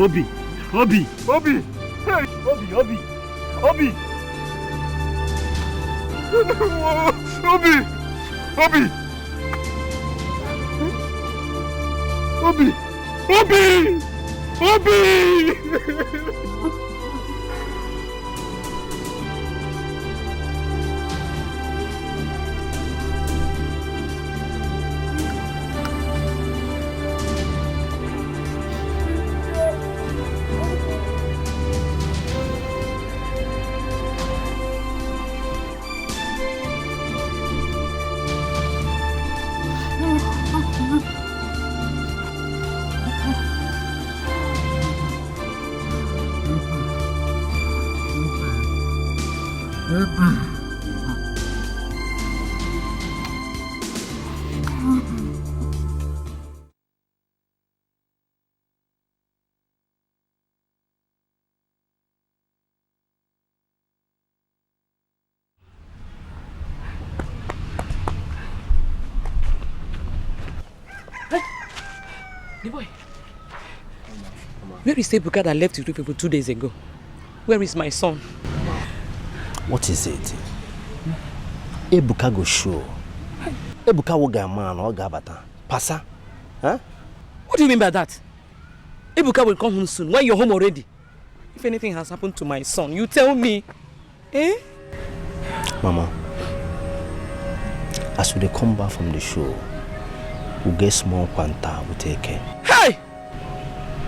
Obi! Obi! Obi! Hey! Obi! Obi! Obi! Obi! Obi! Obi! Obi! Obi! The boy. Where is Ebuka that left you two people 2 days ago? Where is my son? What is it? Ebuka go show. Ebuka will get a man or gabata. Pasa? Huh? What do you mean by that? Ebuka will come home soon. Why you're home already? If anything has happened to my son, you tell me. Eh? Mama, as we come back from the show, we'll get small quanta, we'll take care. Hey!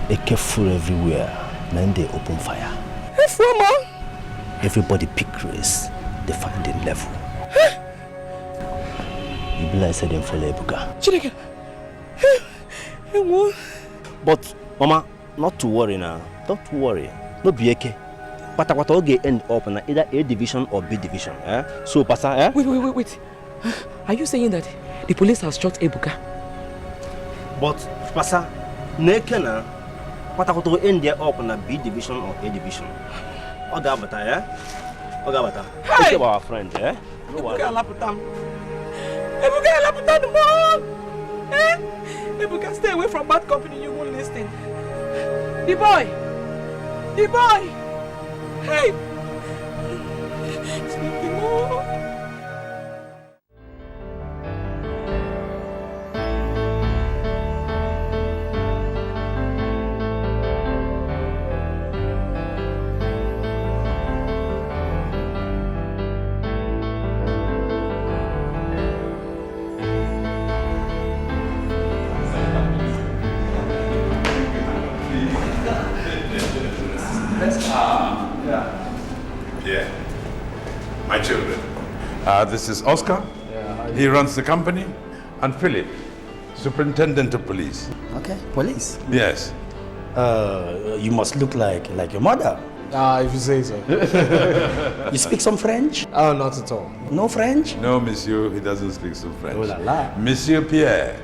AK full everywhere, then they open fire. Hey, Mama! Everybody pick race, they find the level. You be like said them for Ebuka. Chineke! But, Mama, not to worry now. Don't worry. No be okay. But what will get end up in either A division or B division. Eh? So, Pasa, eh? Wait. Are you saying that the police has shot Ebuka? But, Pasa, Nekena, what will end up in a B division or A division? Ogabata, eh? Ogabata. Hey! Our friend, eh? Ebuka Laputam. Ebuka Laputam, Mom! Eh? Ebuka, stay away from bad company, you won't listen. The boy! Hey! Sleepy Mom! Yeah, my children. This is Oscar. He runs the company. And Philip, superintendent of police. Okay, police. Yes. You must look like your mother. If you say so. You speak some French? Oh, not at all. No French? No, monsieur, he doesn't speak some French. Oh la la. Monsieur Pierre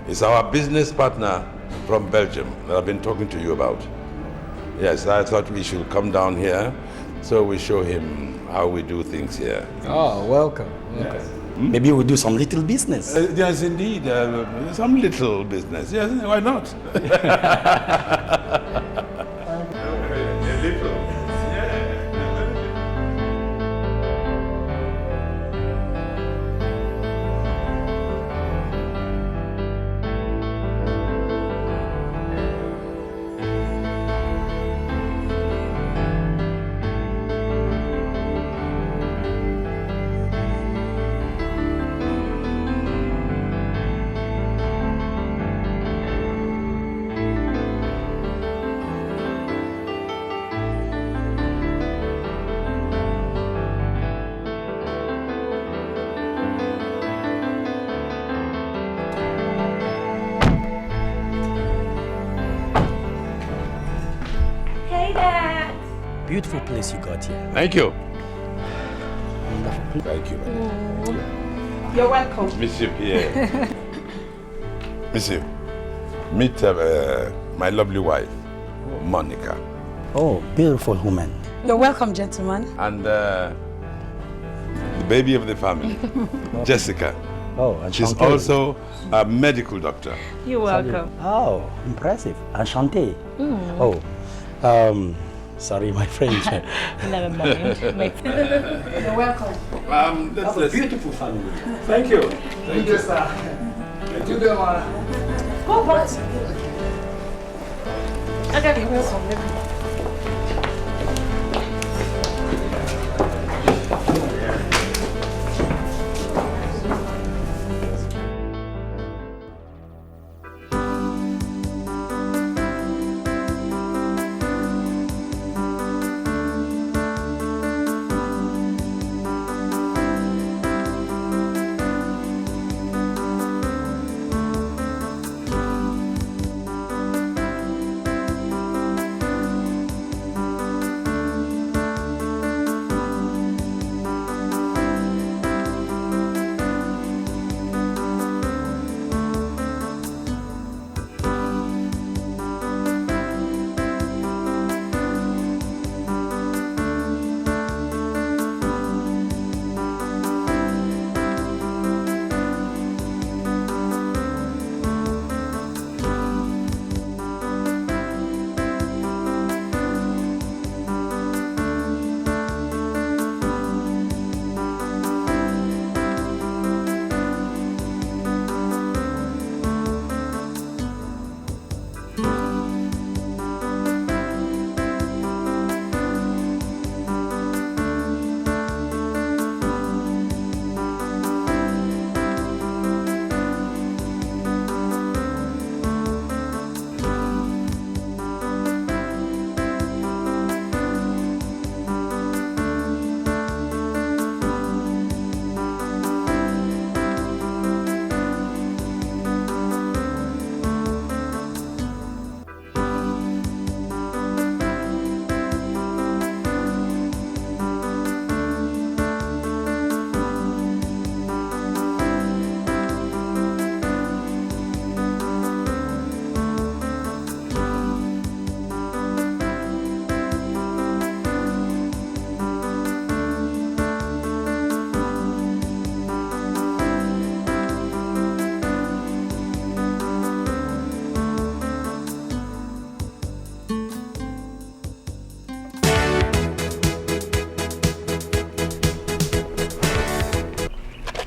is our business partner from Belgium that I've been talking to you about. Yes, I thought we should come down here so we show him how we do things here. Oh, welcome. Yes. Maybe we'll do some little business. Yes, indeed. Some little business. Yes, why not? Beautiful place you got here. Thank you. Wonderful. Thank you. You're welcome. Monsieur Pierre. Monsieur, meet my lovely wife, Monica. Oh, beautiful woman. You're welcome, gentlemen. And the baby of the family, Jessica. Oh, She's enchanté. also a medical doctor. You're welcome. Oh, impressive. Enchanté. Oh, sorry, my French. Never mind. You're welcome. That's a beautiful family. Thank you. Thank you, sir. Thank you, Dema. Go back. Okay, you're welcome.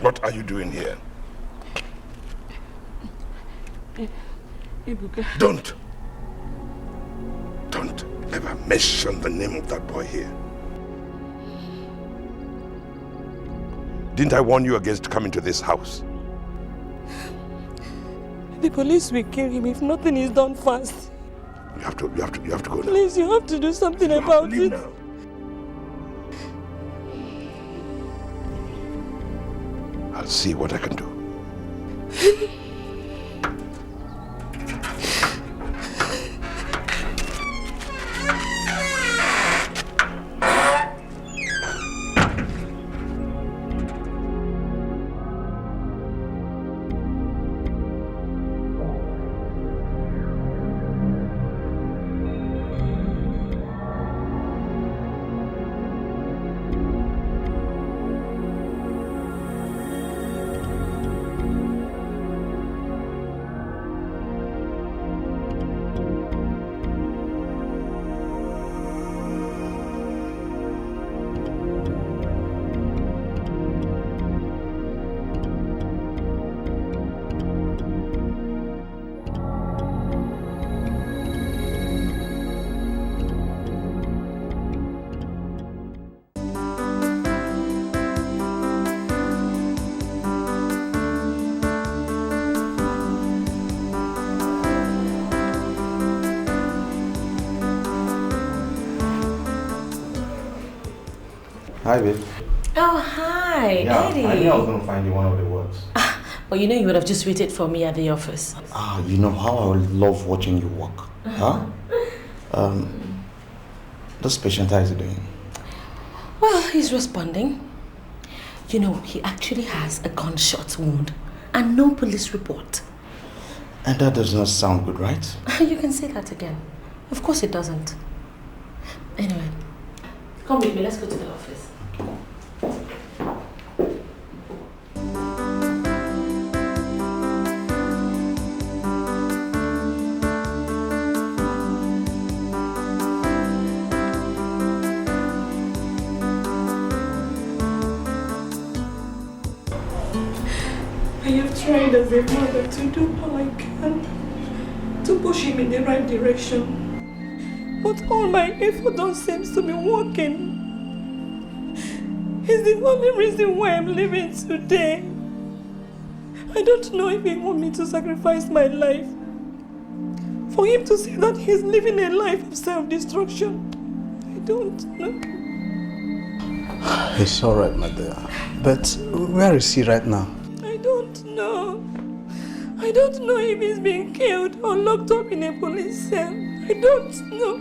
What are you doing here? Don't ever mention the name of that boy here. Didn't I warn you against coming to this house? The police will kill him if nothing is done fast. You have to go now. Please, you have to do something about it. Now. I'll see what I can do. Hi, babe. Oh, hi, Yeah, Eddie. I knew I was going to find you one of the works. Well, you know you would have just waited for me at the office. You know how I love watching you work. Huh? This patient, how is he doing? Well, he's responding. You know, he actually has a gunshot wound and no police report. And that does not sound good, right? You can say that again. Of course it doesn't. Anyway, come with me, let's go to the office. trying as a mother to do all I can to push him in the right direction. But all my effort don't seem to be working. It's the only reason why I'm living today. I don't know if he wants me to sacrifice my life for him to see that he's living a life of self-destruction. I don't know. It's alright, my dear. But where is he right now? I don't know. I don't know if he's been killed or locked up in a police cell. I don't know.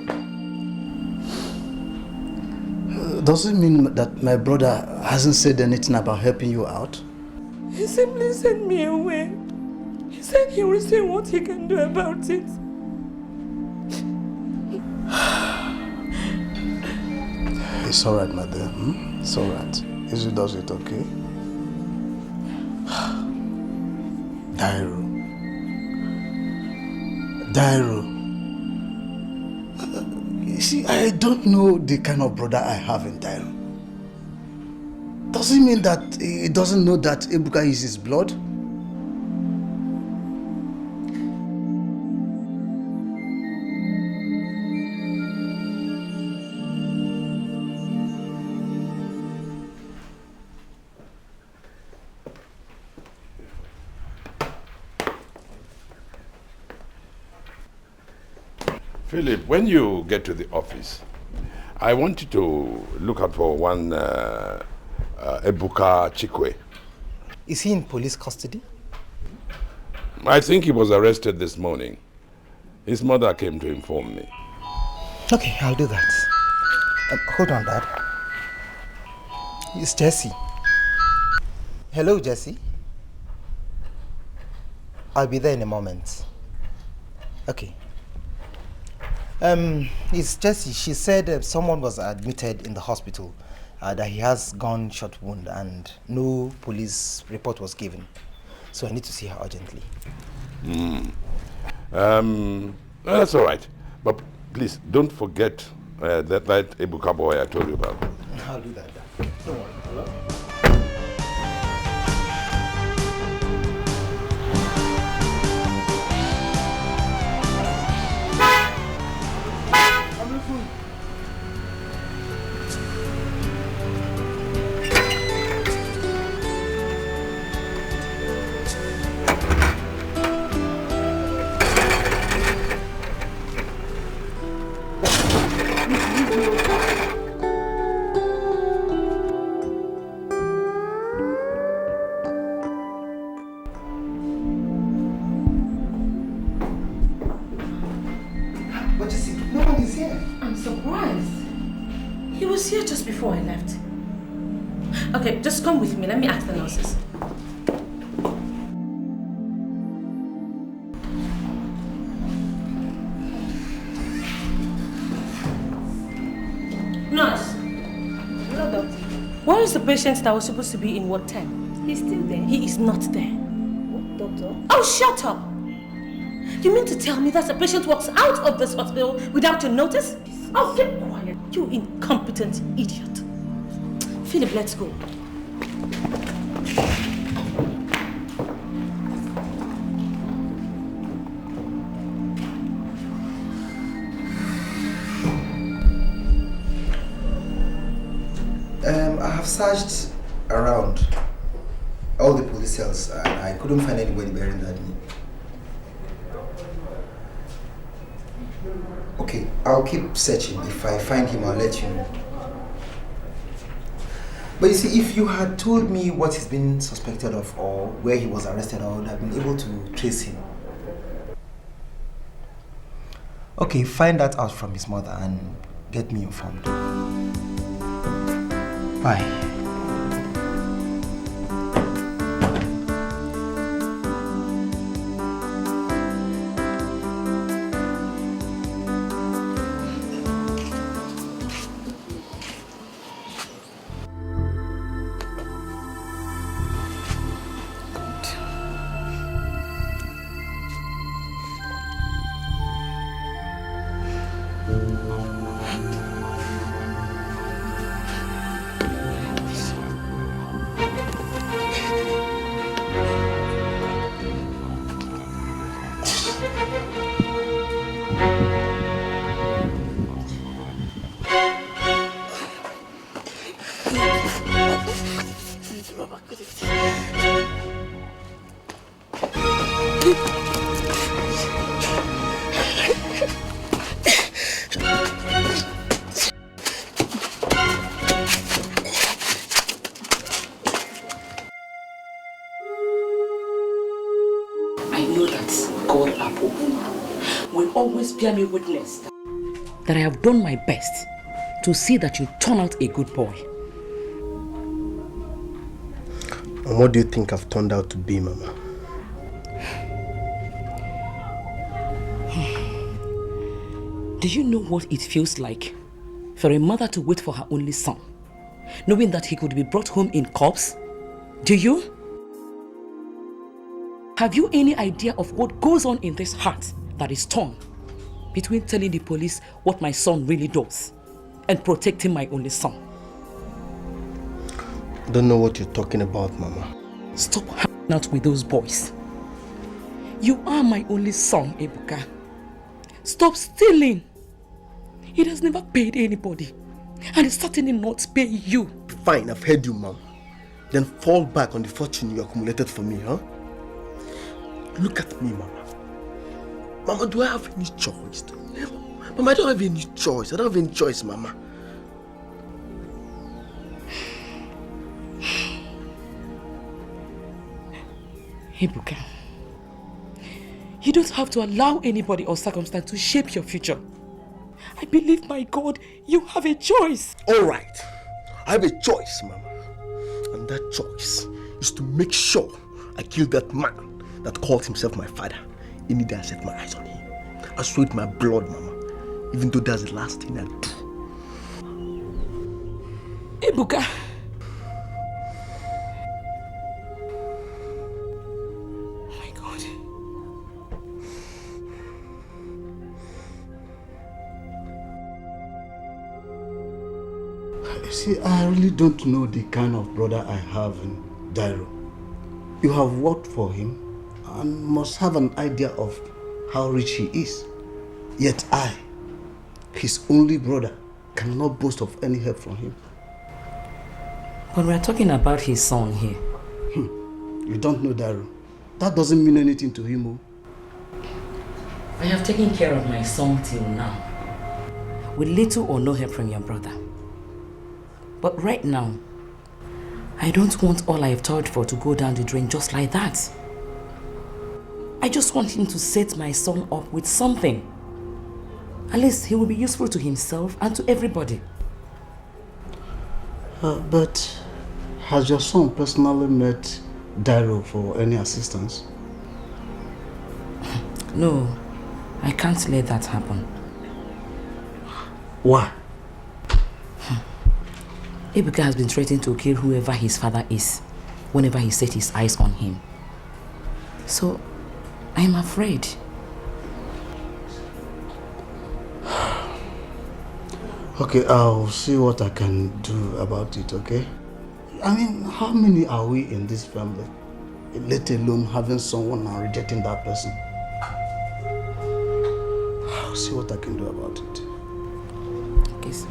Does it mean that my brother hasn't said anything about helping you out? He simply sent me away. He said he will see what he can do about it. It's alright, my dear. It's alright. Izzy does it, okay? Dairo. You see, I don't know the kind of brother I have in Dairo. Does it mean that he doesn't know that Ebuka is his blood? Philip, when you get to the office, I want you to look out for one Ebuka Chikwe. Is he in police custody? I think he was arrested this morning. His mother came to inform me. Okay, I'll do that. Hold on, Dad. It's Jesse. Hello, Jesse. I'll be there in a moment. Okay. It's Jesse. She said someone was admitted in the hospital, that he has gunshot wound and no police report was given. So I need to see her urgently. That's all right. But please, don't forget that Ebuka boy I told you about. I'll do that, Dad. Don't worry. Hello? Before I left. Okay, just come with me. Let me ask the nurses. Nurse. Hello, doctor. Where is the patient that was supposed to be in Ward 10? He's still there. He is not there. What, doctor? Oh, shut up! You mean to tell me that the patient walks out of this hospital without your notice? Oh, get quiet, you incompetent idiot. Philip, let's go. I have searched around all the police cells and I couldn't find anybody bearing that name. Okay, I'll keep searching. If I find him, I'll let you know. But you see, if you had told me what he's been suspected of or where he was arrested, I would have been able to trace him. Okay, find that out from his mother and get me informed. Bye. I know that God above will always bear me witness that I have done my best to see that you turn out a good boy. And what do you think I've turned out to be, Mama? Do you know what it feels like for a mother to wait for her only son, knowing that he could be brought home in corpse? Do you? Have you any idea of what goes on in this heart that is torn between telling the police what my son really does and protecting my only son? I don't know what you're talking about, Mama. Stop hanging out with those boys. You are my only son, Ebuka. Stop stealing. He has never paid anybody, and he's certainly not paying you. Fine, I've heard you, Mom. Then fall back on the fortune you accumulated for me, huh? Look at me, Mama. Mama, do I have any choice? Mama, I don't have any choice. I don't have any choice, Mama. Ebuka, you don't have to allow anybody or circumstance to shape your future. I believe, my God, you have a choice. All right. I have a choice, Mama. And that choice is to make sure I kill that man that called himself my father. Any day I set my eyes on him. I sweat my blood, Mama. Even though that's the last thing I do. Ebuka. See, I really don't know the kind of brother I have in Dairo. You have worked for him and must have an idea of how rich he is. Yet I, his only brother, cannot boast of any help from him. But we're talking about his son here. You don't know Dairo. That doesn't mean anything to him. Oh. I have taken care of my son till now, with little or no help from your brother. But right now, I don't want all I have toiled for to go down the drain just like that. I just want him to set my son up with something. At least he will be useful to himself and to everybody. But has your son personally met Dairo for any assistance? No, I can't let that happen. Why? Ebuka has been threatening to kill whoever his father is whenever he set his eyes on him. So, I am afraid. Okay, I'll see what I can do about it, okay? I mean, how many are we in this family? Let alone having someone and rejecting that person. I'll see what I can do about it. Okay, sir.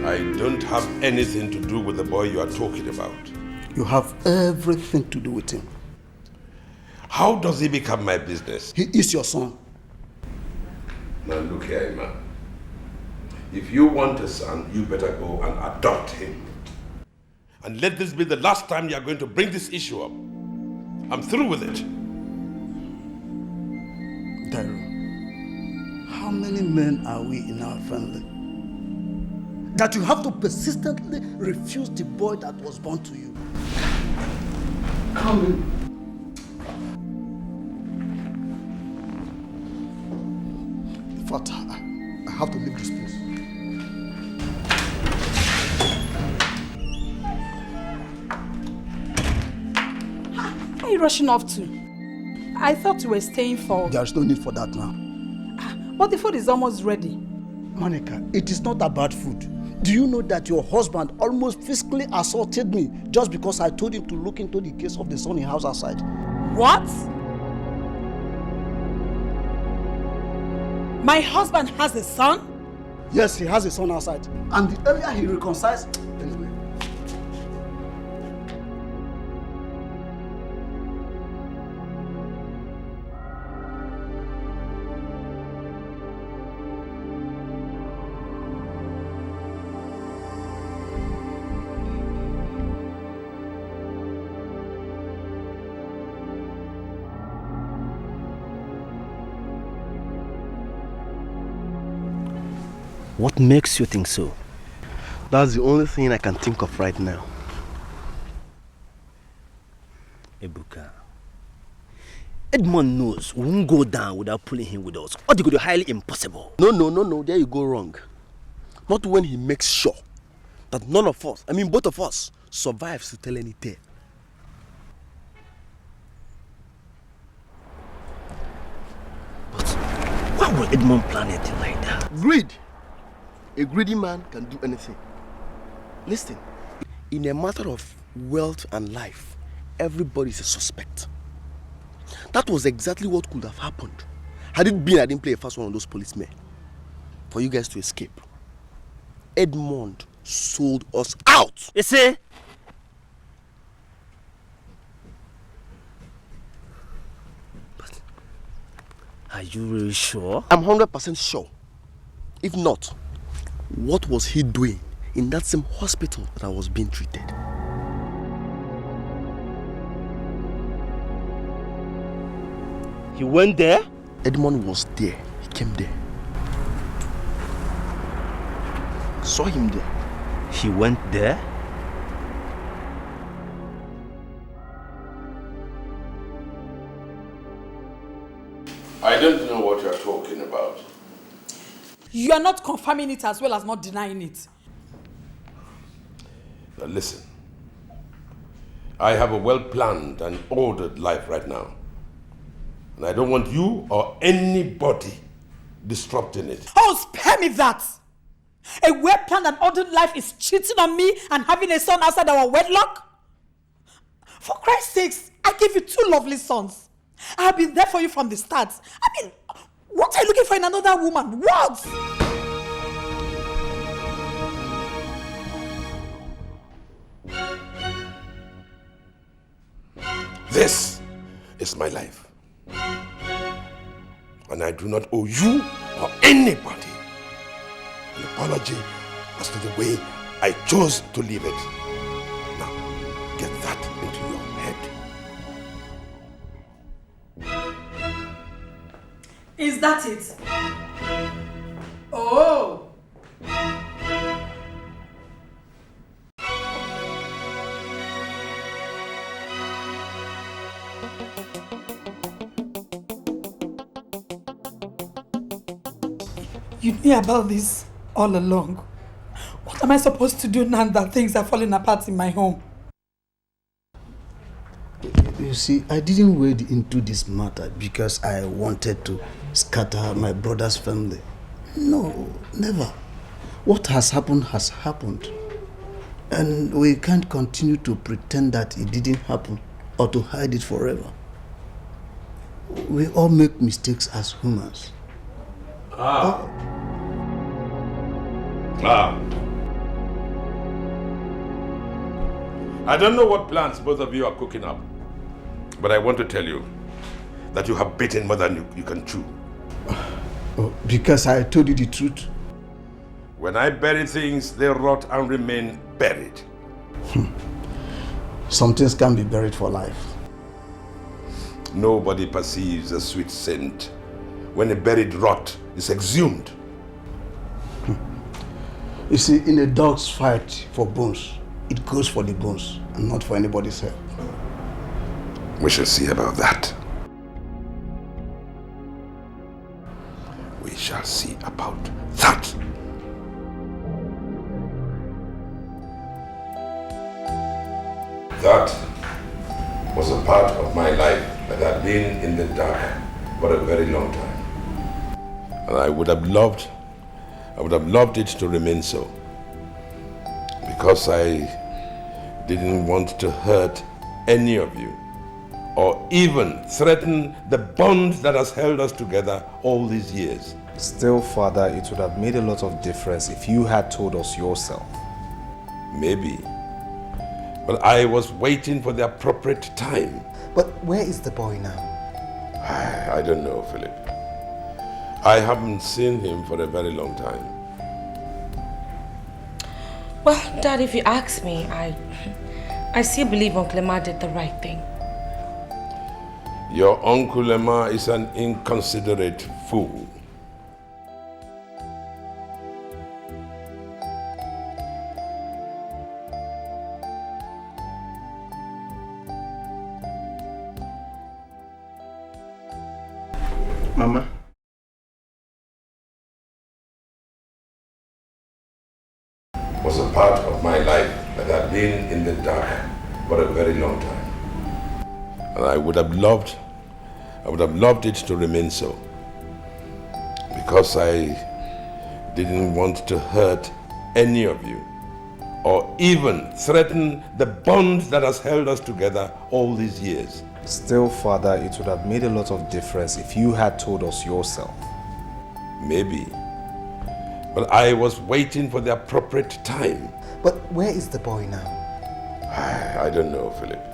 I don't have anything to do with the boy you are talking about. You have everything to do with him. How does he become my business? He is your son. Now look here, Emma. If you want a son, you better go and adopt him. And let this be the last time you are going to bring this issue up. I'm through with it. Dairo, how many men are we in our family that you have to persistently refuse the boy that was born to you? Come in. In fact, I have to leave this place. Where are you rushing off to? I thought you were staying for... There's no need for that now. But the food is almost ready. Monica, it is not about food. Do you know that your husband almost physically assaulted me just because I told him to look into the case of the son he has outside? What? My husband has a son? Yes, he has a son outside. And the earlier he reconciles... Anyway. What makes you think so? That's the only thing I can think of right now. Ebuka, Edmond knows we won't go down without pulling him with us. Or they could be highly impossible. No, there you go wrong. Not when he makes sure that none of us, I mean both of us, survives to tell any tale. But why would Edmond plan anything like that? Greed. A greedy man can do anything. Listen, in a matter of wealth and life, everybody is a suspect. That was exactly what could have happened had it been I didn't play a fast one on those policemen for you guys to escape. Edmond sold us out. You see? But are you really sure? I'm 100% sure. If not, what was he doing in that same hospital that I was being treated? He went there? Edmond was there. He came there. Saw him there. He went there? I don't know what you're talking about. You are not confirming it as well as not denying it. Now listen. I have a well-planned and ordered life right now. And I don't want you or anybody disrupting it. Oh, spare me that! A well-planned and ordered life is cheating on me and having a son outside our wedlock? For Christ's sakes, I gave you 2 lovely sons. I have been there for you from the start. I mean, what are you looking for in another woman? What? This is my life. And I do not owe you or anybody an apology as to the way I chose to live it. Now, get that into your head. Is that it? Oh! You knew about this all along. What am I supposed to do now that things are falling apart in my home? You see, I didn't wade into this matter because I wanted to scatter my brother's family. No, never. What has happened has happened. And we can't continue to pretend that it didn't happen or to hide it forever. We all make mistakes as humans. I don't know what plans both of you are cooking up, but I want to tell you that you have bitten more than you can chew. Oh, because I told you the truth. When I bury things, they rot and remain buried. Some things can be buried for life. Nobody perceives a sweet scent when a buried rot is exhumed. You see, in a dog's fight for bones, it goes for the bones and not for anybody's head. We shall see about that. We shall see about that. That was a part of my life that had been in the dark for a very long time. And I would have loved it to remain so. Because I didn't want to hurt any of you or even threaten the bond that has held us together all these years. Still, Father, it would have made a lot of difference if you had told us yourself. Maybe. But I was waiting for the appropriate time. But where is the boy now? I don't know, Philip. I haven't seen him for a very long time. Well, Dad, if you ask me, I still believe Uncle Emma did the right thing. Your Uncle Emma is an inconsiderate fool. Mama. Was a part of my life that had been in the dark for a very long time. And I would have loved it to remain so. Because I didn't want to hurt any of you or even threaten the bond that has held us together all these years. Still, Father, it would have made a lot of difference if you had told us yourself. Maybe. But I was waiting for the appropriate time. But where is the boy now? I don't know, Philip.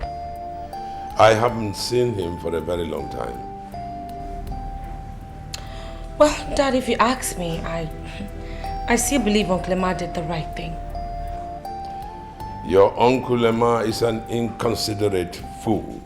I haven't seen him for a very long time. Well, Dad, if you ask me, I still believe Uncle Emma did the right thing. Your Uncle Emma is an inconsiderate fool.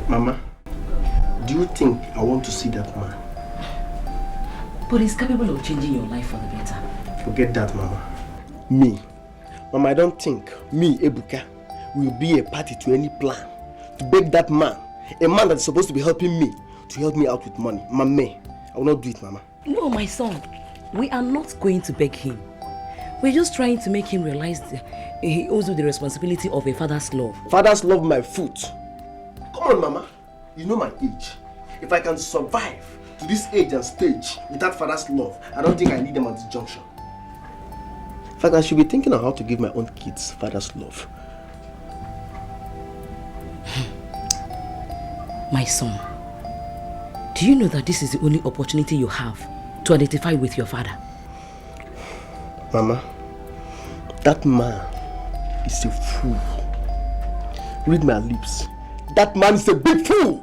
Mama, do you think I want to see that man? But he's capable of changing your life for the better. Forget that, Mama. Me. Mama, I don't think me, Ebuka, will be a party to any plan to beg that man, a man that's supposed to be helping me, to help me out with money. Mama, I will not do it, Mama. No, my son. We are not going to beg him. We're just trying to make him realize he owes you the responsibility of a father's love. Father's love my foot. Come on, Mama. You know my age. If I can survive to this age and stage without father's love, I don't think I need them at this junction. In fact, I should be thinking of how to give my own kids father's love. My son, do you know that this is the only opportunity you have to identify with your father? Mama, that man is a fool. Read my lips. That man is a big fool.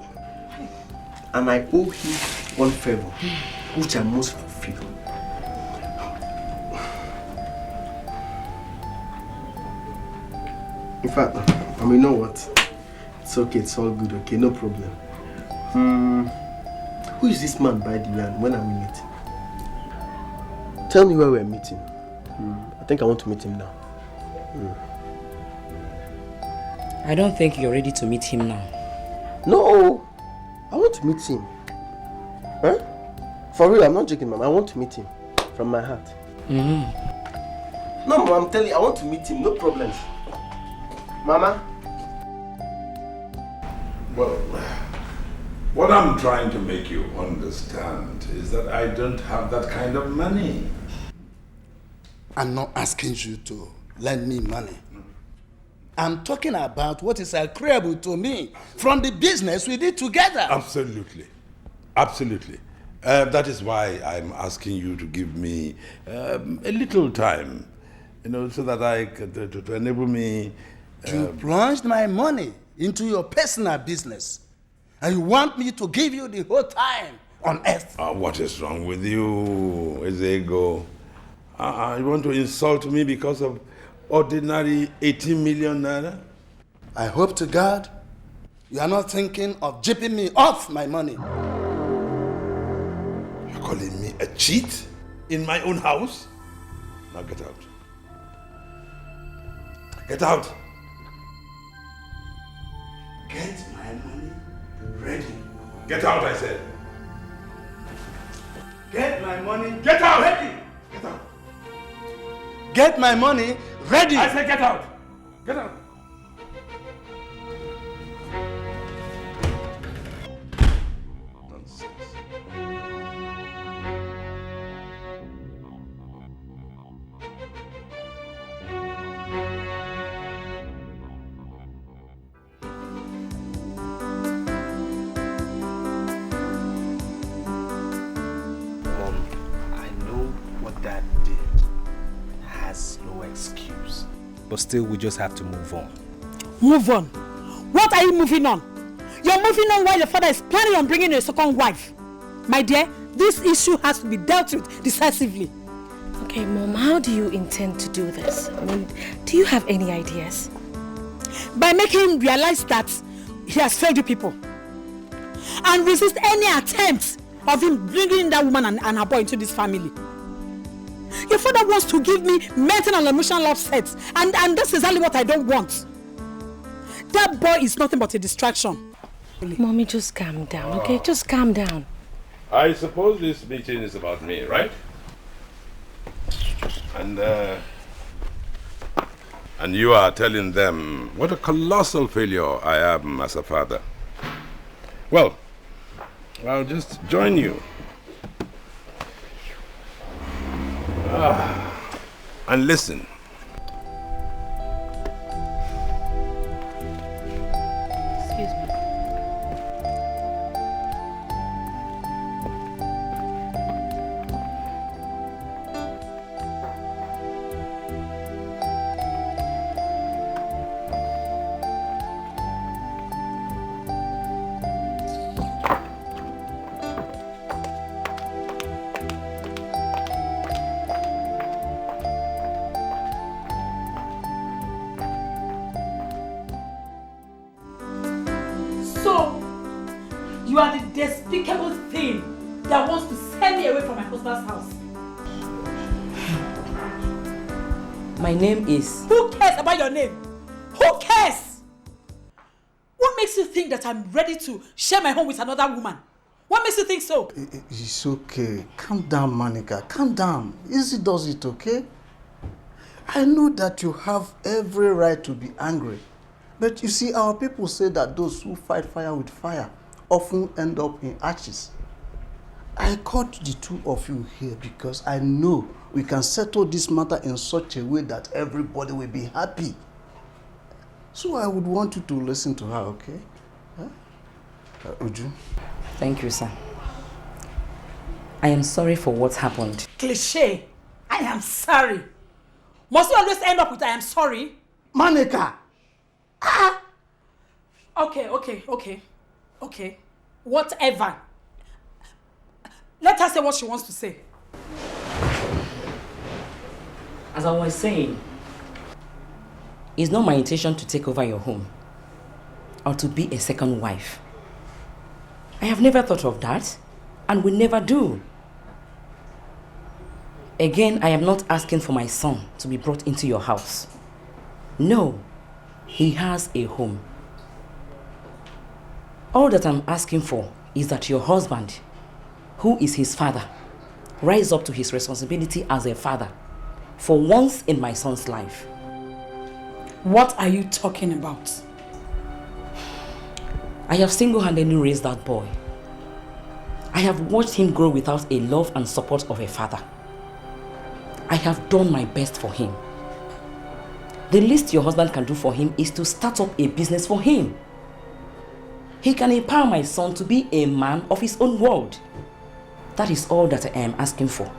And I owe him one favor, which I must fulfill. In fact, you know what? It's okay, it's all good, okay, no problem. Who is this man, by the way, and when are we meeting? Tell me where we're meeting. I think I want to meet him now. I don't think you're ready to meet him now. No, I want to meet him. Huh? For real, I'm not joking, Mama. I want to meet him from my heart. No, Mama, I'm telling you, I want to meet him. No problems. Mama? Well, what I'm trying to make you understand is that I don't have that kind of money. I'm not asking you to lend me money. I'm talking about what is agreeable to me from the business we did together. Absolutely. Absolutely. That is why I'm asking you to give me a little time, so that I to enable me... You plunged my money into your personal business, and you want me to give you the whole time on earth. What is wrong with you, Ezego? You want to insult me because of ordinary 18 million naira? I hope to God you are not thinking of jipping me off my money. You're calling me a cheat in my own house? Now get out. Get out. Get my money ready. Get out, I said. Get my money. Get out. Ready. Get out. Get my money ready. I said get out. Get out. but still we just have to move on. Move on? What are you moving on? You're moving on while your father is planning on bringing a second wife. My dear, this issue has to be dealt with decisively. Okay, Mom, how do you intend to do this? I mean, do you have any ideas? By making him realize that he has failed you people. And resist any attempt of him bringing that woman and her boy into this family. Your father wants to give me mental and emotional upsets, and that's exactly what I don't want. That boy is nothing but a distraction. Mommy, just calm down, okay? Just calm down. I suppose this meeting is about me, right? And you are telling them what a colossal failure I am as a father. Well, I'll just join you. And listen. Excuse me. You are the despicable thing that wants to send me away from my husband's house. My name is... Who cares about your name? Who cares? What makes you think that I'm ready to share my home with another woman? What makes you think so? It's okay. Calm down, Monica. Calm down. Easy does it, okay? I know that you have every right to be angry. But you see, our people say that those who fight fire with fire often end up in ashes. I called the two of you here because I know we can settle this matter in such a way that everybody will be happy. So I would want you to listen to her, okay? Huh? Uju? Thank you, sir. I am sorry for what happened. Cliché. I am sorry. Must you always end up with I am sorry? Monica! Ah! Okay. Whatever. Let her say what she wants to say. As I was saying, it's not my intention to take over your home or to be a second wife. I have never thought of that and will never do. Again, I am not asking for my son to be brought into your house. No, he has a home. All that I'm asking for is that your husband, who is his father, rise up to his responsibility as a father for once in my son's life. What are you talking about? I have single-handedly raised that boy. I have watched him grow without a love and support of a father. I have done my best for him. The least your husband can do for him is to start up a business for him. He can empower my son to be a man of his own world. That is all that I am asking for.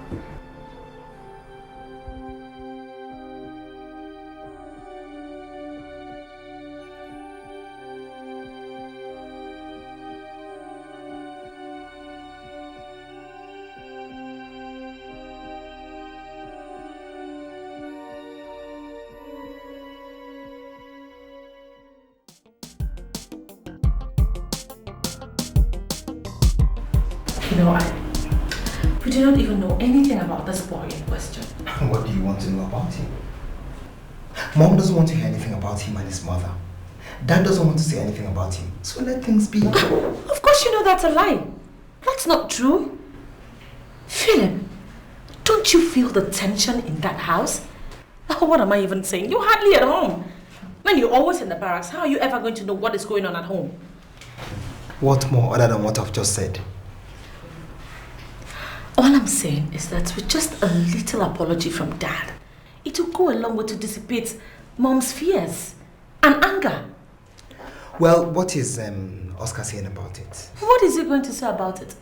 You know, we do not even know anything about this boy in question. What do you want to know about him? Mom doesn't want to hear anything about him and his mother. Dad doesn't want to say anything about him. So let things be. Of course you know that's a lie. That's not true. Philip, don't you feel the tension in that house? Oh, what am I even saying? You're hardly at home. When you're always in the barracks, how are you ever going to know what is going on at home? What more other than what I've just said? All I'm saying is that with just a little apology from Dad, it will go a long way to dissipate Mom's fears and anger. Well, what is Oscar saying about it? What is he going to say about it?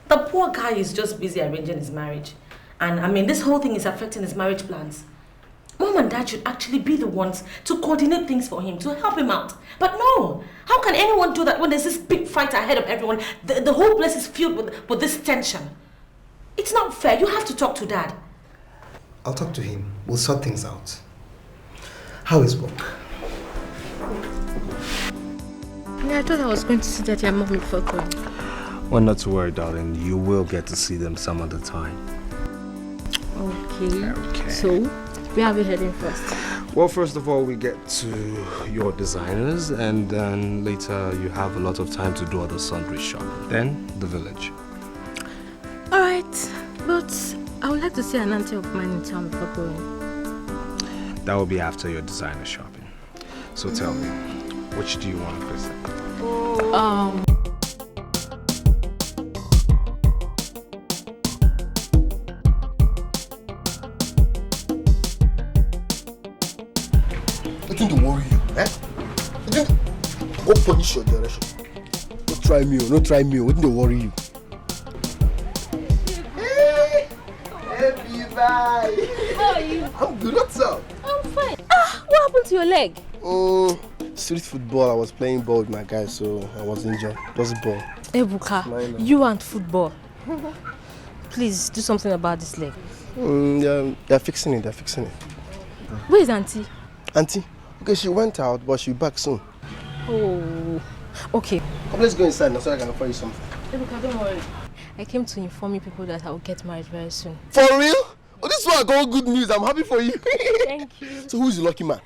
The poor guy is just busy arranging his marriage. And I mean, this whole thing is affecting his marriage plans. Mom and Dad should actually be the ones to coordinate things for him, to help him out. But no, how can anyone do that when there's this big fight ahead of everyone? The whole place is filled with this tension. It's not fair. You have to talk to Dad. I'll talk to him. We'll sort things out. How is work? Yeah, I thought I was going to see that your mom before going. Well, not to worry, darling. You will get to see them some other time. Okay. So, where are we heading first? Well, first of all, we get to your designers, and then later you have a lot of time to do other sundry shopping. Then, the village. Alright, but I would like to see an auntie of mine in town before going. That will be after your designer shopping. So tell me, which do you want to visit? Nothing to worry you, eh? Go punish your direction. Don't try me, nothing to worry you. Hey, bye. How are you? I'm good, what's up? I'm fine. What happened to your leg? Oh, street football. I was playing ball with my guys, so I was injured. Just ball. Ebuka, you and football. Please do something about this leg. They're fixing it, Where is Auntie? Auntie? Okay, she went out, but she'll be back soon. Oh, okay. Let's go inside now so I can offer you something. Ebuka, don't worry. I came to inform you people that I will get married very soon. For real? Oh, this one I got good news. I'm happy for you. Thank you. So who's the lucky man?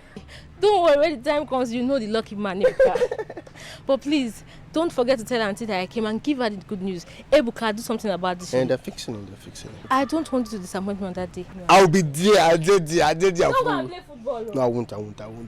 Don't worry, when the time comes, you know the lucky man, Ebuka. But please, don't forget to tell Auntie that I came and give her the good news. Ebuka, do something about this. And they're fixing it. I don't want you to disappoint me on that day. No. I'll be there. I did there. No, but play football. No, I won't.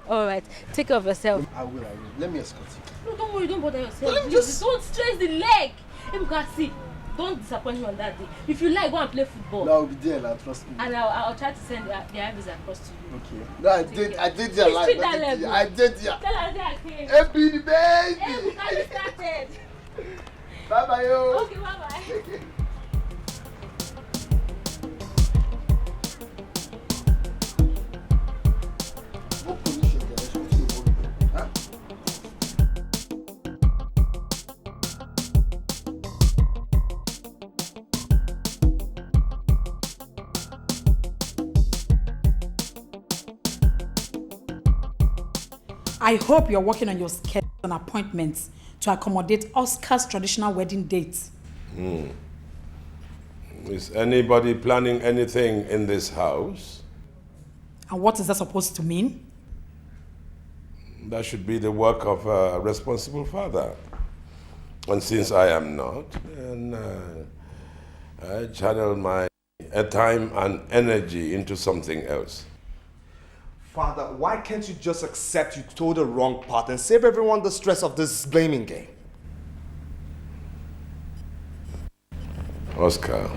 All right, take care of yourself. I will. Let me escort you. No, don't worry, don't bother yourself. Let me just... Don't stress the leg. Ebuka, see, don't disappoint me on that day. If you like, go and play football. No, I'll be there, now, trust me. And I'll try to send the IVs across to you. Okay. No, I did there live. I did there. Tell her that I came. Happy the baby. Ebuka, you started. Bye-bye, yo. Okay, bye-bye. I hope you're working on your schedule and appointments to accommodate Oscar's traditional wedding date. Is anybody planning anything in this house? And what is that supposed to mean? That should be the work of a responsible father. And since I am not, then I channel my time and energy into something else. Father, why can't you just accept you told the wrong part and save everyone the stress of this blaming game? Oscar,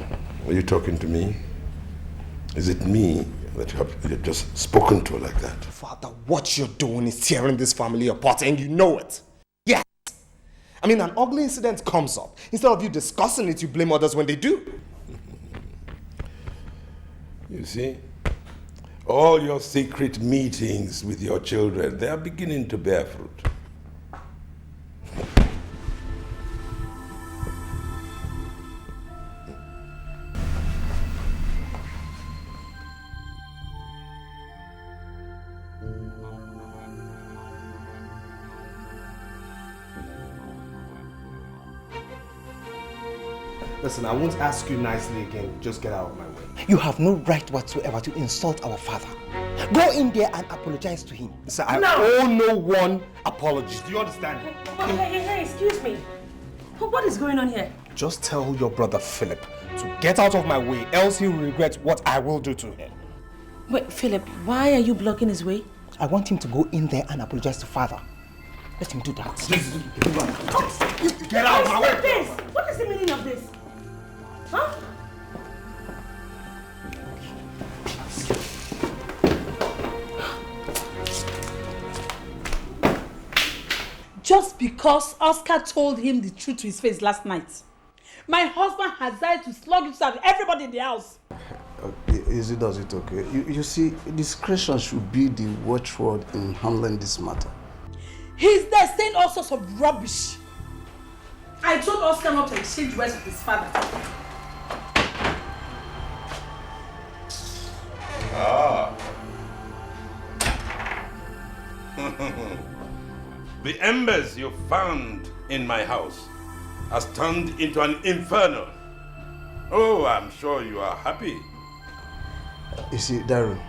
are you talking to me? Is it me that you have just spoken to like that? Father, what you're doing is tearing this family apart and you know it. Yes. I mean, an ugly incident comes up. Instead of you discussing it, you blame others when they do. You see? All your secret meetings with your children, they are beginning to bear fruit. Listen, I won't ask you nicely again. Just get out of my way. You have no right whatsoever to insult our father. Go in there and apologize to him. Sir, I owe no one apologies. Do you understand? Hey, excuse me. What is going on here? Just tell your brother Philip to get out of my way, else he will regret what I will do to him. Wait, Philip, why are you blocking his way? I want him to go in there and apologize to father. Let him do that. Get out of my way! This? What is the meaning of this? Huh? Just because Oscar told him the truth to his face last night. My husband has decided to slug it out of everybody in the house. Easy does it, okay? You see, discretion should be the watchword in handling this matter. He's there saying all sorts of rubbish. I told Oscar not to exchange words with his father. Ah. The embers you found in my house has turned into an inferno. Oh, I'm sure you are happy. You see, Darren,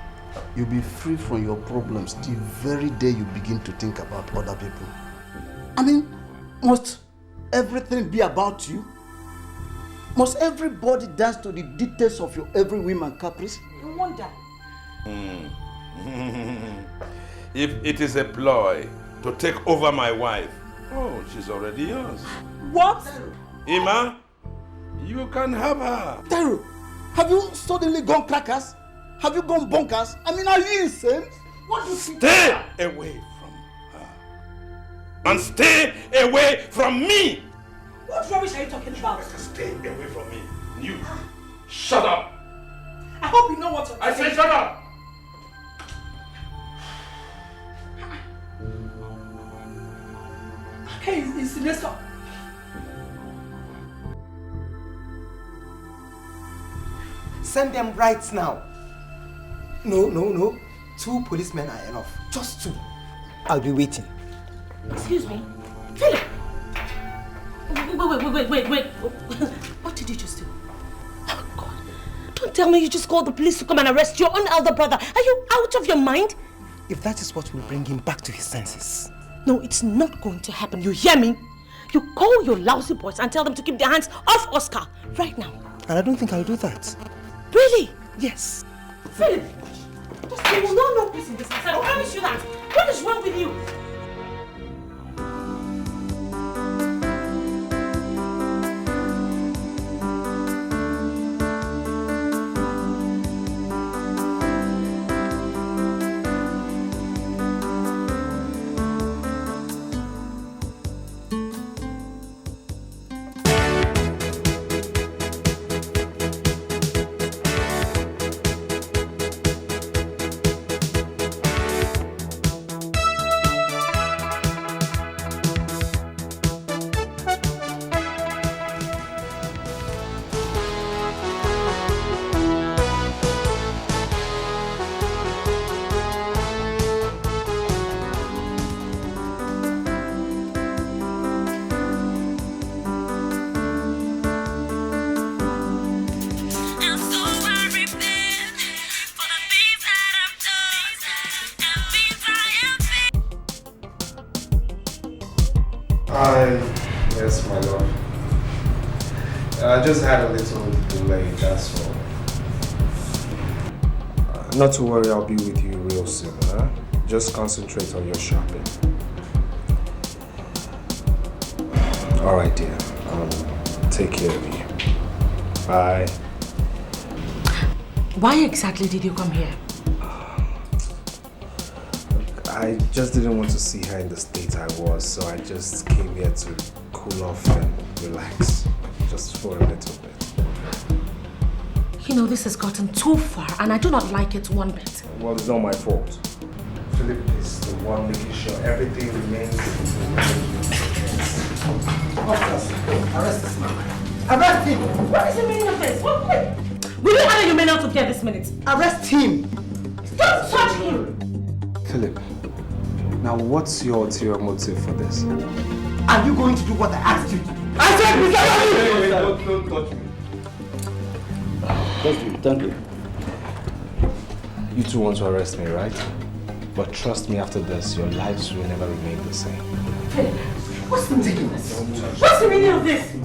you'll be free from your problems the very day you begin to think about other people. I mean, must everything be about you? Must everybody dance to the details of your every whim and caprice? You wonder. If it is a ploy to take over my wife, oh, she's already yours. What? Ima, you can have her. Daryl, have you suddenly gone crackers? Have you gone bonkers? I mean, are you insane? What do you Stay away from her. And stay away from me. What rubbish are you talking about? Stay away from me. You, shut up. I hope you know what you're I said shut up. Hey, it's Nestor. Send them right now. No. 2 policemen are enough. Just 2. I'll be waiting. Excuse me. Philip! Wait. What did you just do? Oh, God. Don't tell me you just called the police to come and arrest your own elder brother. Are you out of your mind? If that is what will bring him back to his senses. No, it's not going to happen. You hear me? You call your lousy boys and tell them to keep their hands off Oscar right now. And I don't think I'll do that. Really? Yes. Philip! You will not know peace in this house. I promise you that. What is wrong with you? Yes, my lord. I just had a little delay, that's all. Not to worry, I'll be with you real soon, huh? Just concentrate on your shopping. Alright, dear. Take care of you. Bye. Why exactly did you come here? I just didn't want to see her in the state I was, so I just came here to cool off and relax. Just for a little bit. You know, this has gotten too far and I do not like it one bit. Well, it's not my fault. Philip is the one making sure everything remains the way it is. Officers, arrest this man. Arrest him! What is the meaning of this? What? Will you handle your men out of here this minute? Arrest him! Don't touch him! Philip, now what's your ulterior motive for this? Are you going to do what I asked you to do? I said, don't touch me. Thank you, thank you. You two want to arrest me, right? But trust me, after this, your lives will never remain the same. Philip, what's the meaning of this? What's the meaning of this?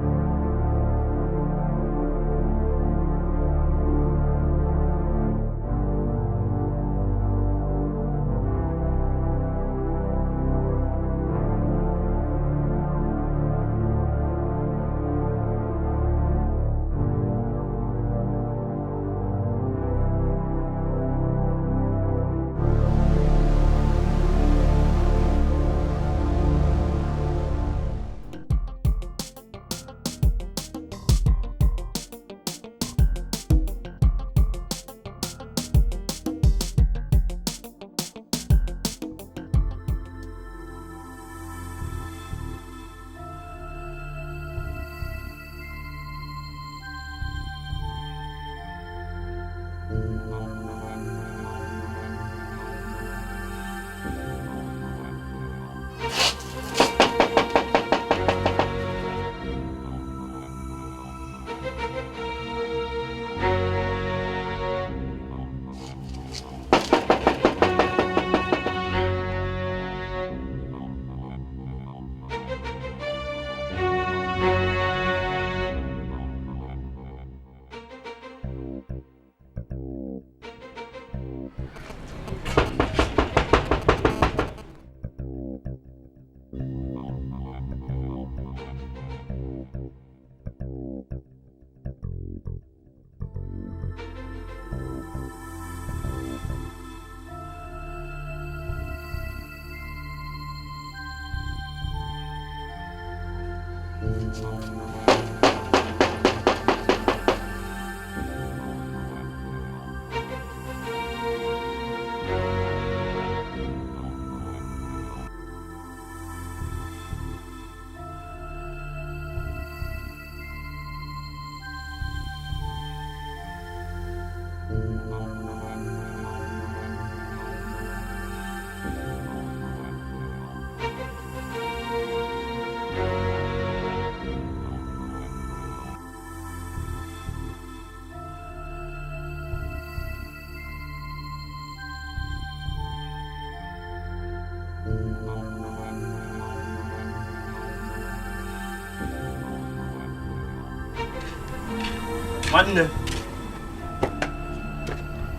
Partner,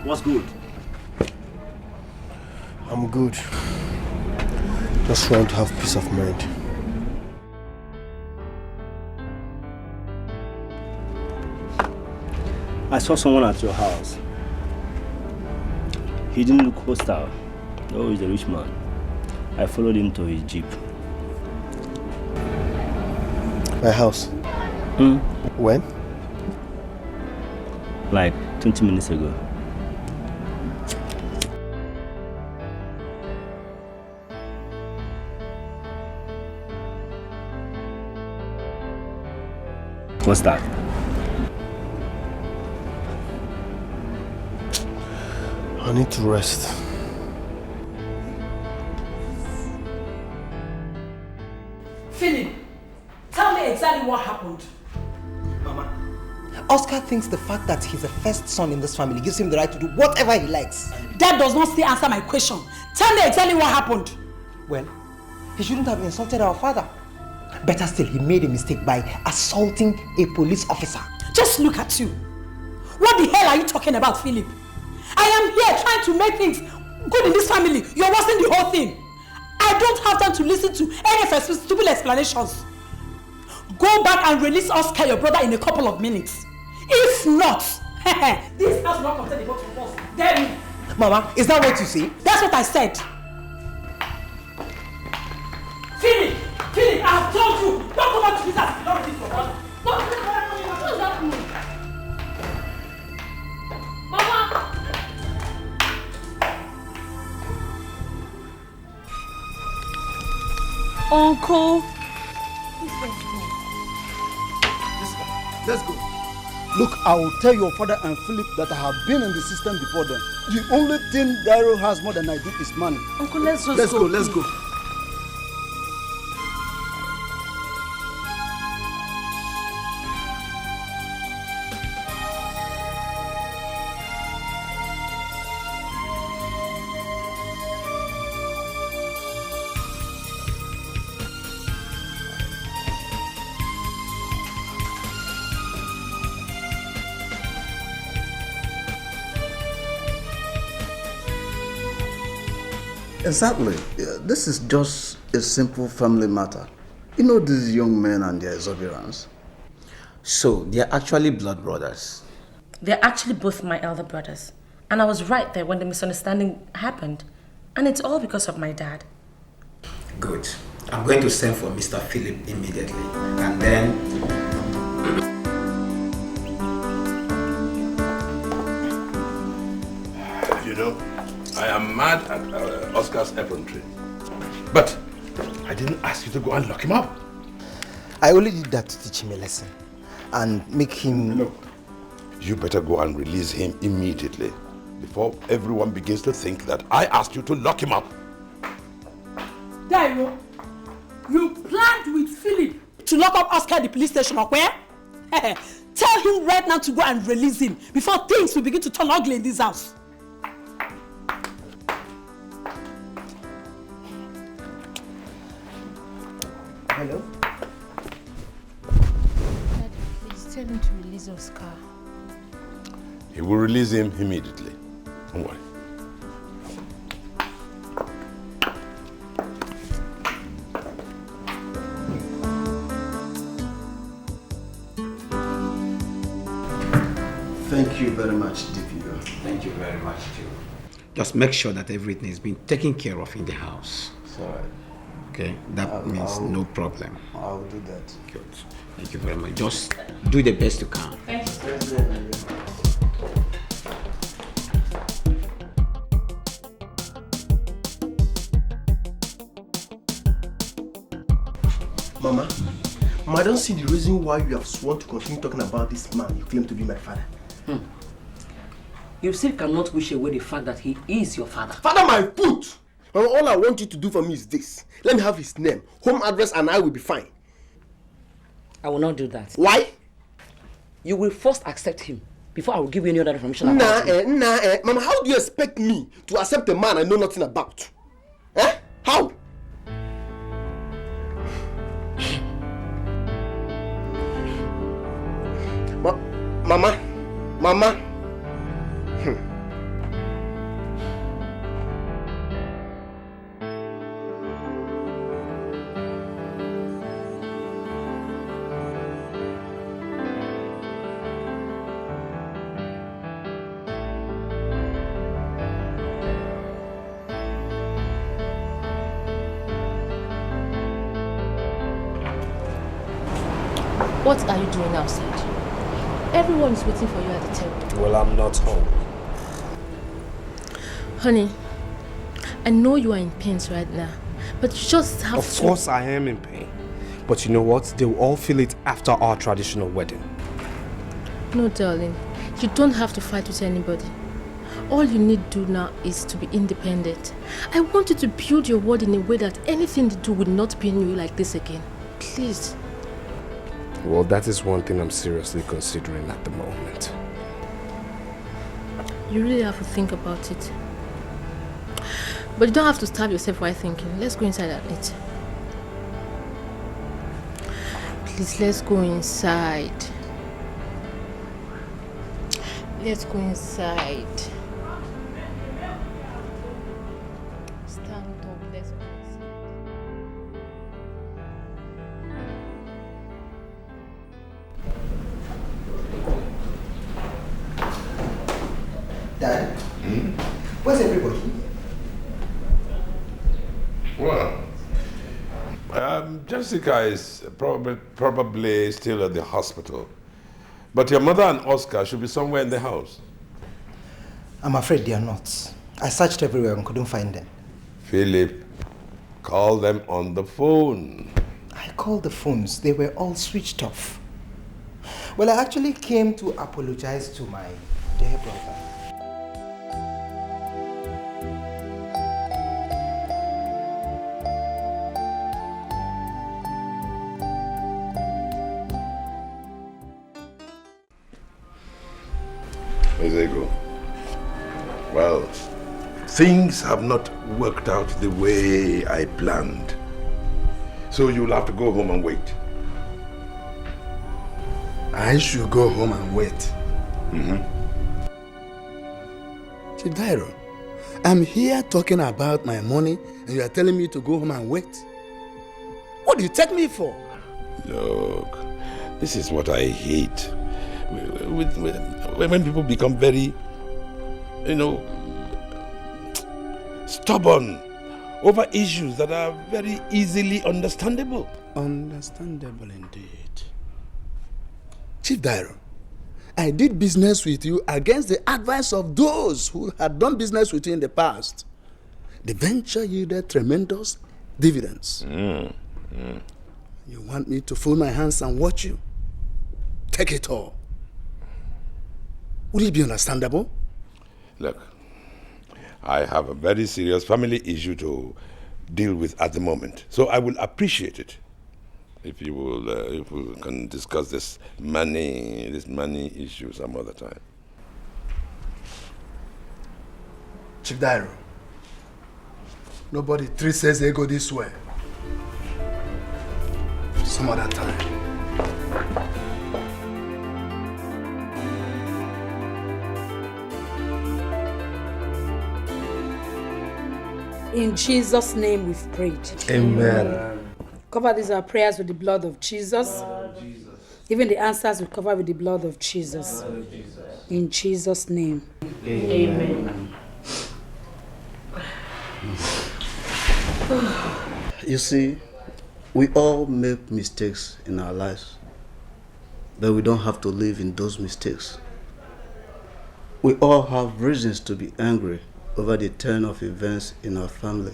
what's good? I'm good. Just trying to have peace of mind. I saw someone at your house. He didn't look hostile. Oh, he's a rich man. I followed him to his jeep. My house? When? Like 20 minutes ago. What's that? I need to rest. Philip, tell me exactly what happened. Mama, Oscar thinks the fact that he's the first son in this family gives him the right to do whatever he likes. That does not still answer my question. Tell me exactly what happened. Well, he shouldn't have insulted our father. Better still, he made a mistake by assaulting a police officer. Just look at you. What the hell are you talking about, Philip? I am here trying to make things good in this family. You're worsening the whole thing. I don't have time to listen to any of your stupid explanations. Go back and release Oscar, your brother, in a couple of minutes. If not, this house will not contain the both of us. Damn me. Mama, is that what you say? That's what I said. Philip, I have told you, don't go back to this house. Don't release your brother. Don't release your brother. What does that mean? Mama! Uncle. Let's go. Look, I will tell your father and Philip that I have been in the system before them. The only thing Dairo has more than I do is money. Uncle, let's go. Let's go. Exactly. This is just a simple family matter. You know these young men and their exuberance. So, they're actually blood brothers? They're actually both my elder brothers. And I was right there when the misunderstanding happened. And it's all because of my dad. Good. I'm going to send for Mr. Philip immediately. And then... You know, I am mad at Oscar's effrontery. But I didn't ask you to go and lock him up. I only did that to teach him a lesson and make him... Look, you better go and release him immediately before everyone begins to think that I asked you to lock him up. Dairo, you planned with Philip to lock up Oscar at the police station, or where? Tell him right now to go and release him before things will begin to turn ugly in this house. Hello? Daddy, please tell him to release Oscar. He will release him immediately. Don't worry. Thank you very much, DPO. Thank you very much, too. Just make sure that everything is being taken care of in the house. It's all right. Okay, that means no problem. I'll do that. Good. Thank you very much. Just do the best you can. Thank you. Mama, I don't see the reason why you have sworn to continue talking about this man you claim to be my father. You still cannot wish away the fact that he is your father. Father, my foot! Mama, all I want you to do for me is this. Let me have his name, home address, and I will be fine. I will not do that. Why? You will first accept him before I will give you any other information about him. Mama, how do you expect me to accept a man I know nothing about? How? Mama. What are you doing outside? Everyone is waiting for you at the table. Well, I'm not home. Honey, I know you are in pain right now, but you just have to... Of course I am in pain. But you know what? They will all feel it after our traditional wedding. No, darling. You don't have to fight with anybody. All you need to do now is to be independent. I want you to build your world in a way that anything you do will not pain you like this again. Please. Well, that is one thing I'm seriously considering at the moment. You really have to think about it. But you don't have to starve yourself while thinking. Let's go inside and eat. Please, let's go inside. Let's go inside. Stand up, let's go inside. Dad? Where's everybody? Well, Jessica is probably still at the hospital. But your mother and Oscar should be somewhere in the house. I'm afraid they are not. I searched everywhere and couldn't find them. Philip, call them on the phone. I called the phones. They were all switched off. Well, I actually came to apologize to my dear brother. Ezego. Well, things have not worked out the way I planned. So you'll have to go home and wait. I should go home and wait. Chief Dairo, I'm here talking about my money and you are telling me to go home and wait. What do you take me for? Look, this is what I hate. When people become very, stubborn over issues that are very easily understandable. Understandable indeed. Chief Dairo, I did business with you against the advice of those who had done business with you in the past. The venture yielded tremendous dividends. You want me to fold my hands and watch you? Take it all. Would it be understandable? Look, I have a very serious family issue to deal with at the moment. So I will appreciate it if you will, if we can discuss this money issue some other time. Chief Dairo, nobody treats Ego this way. Some other time. In Jesus' name we've prayed. Amen. Cover these our prayers with the blood of Jesus. Even the answers we cover with the blood of Jesus. In Jesus' name. You see, we all make mistakes in our lives, but we don't have to live in those mistakes. We all have reasons to be angry over the turn of events in our family.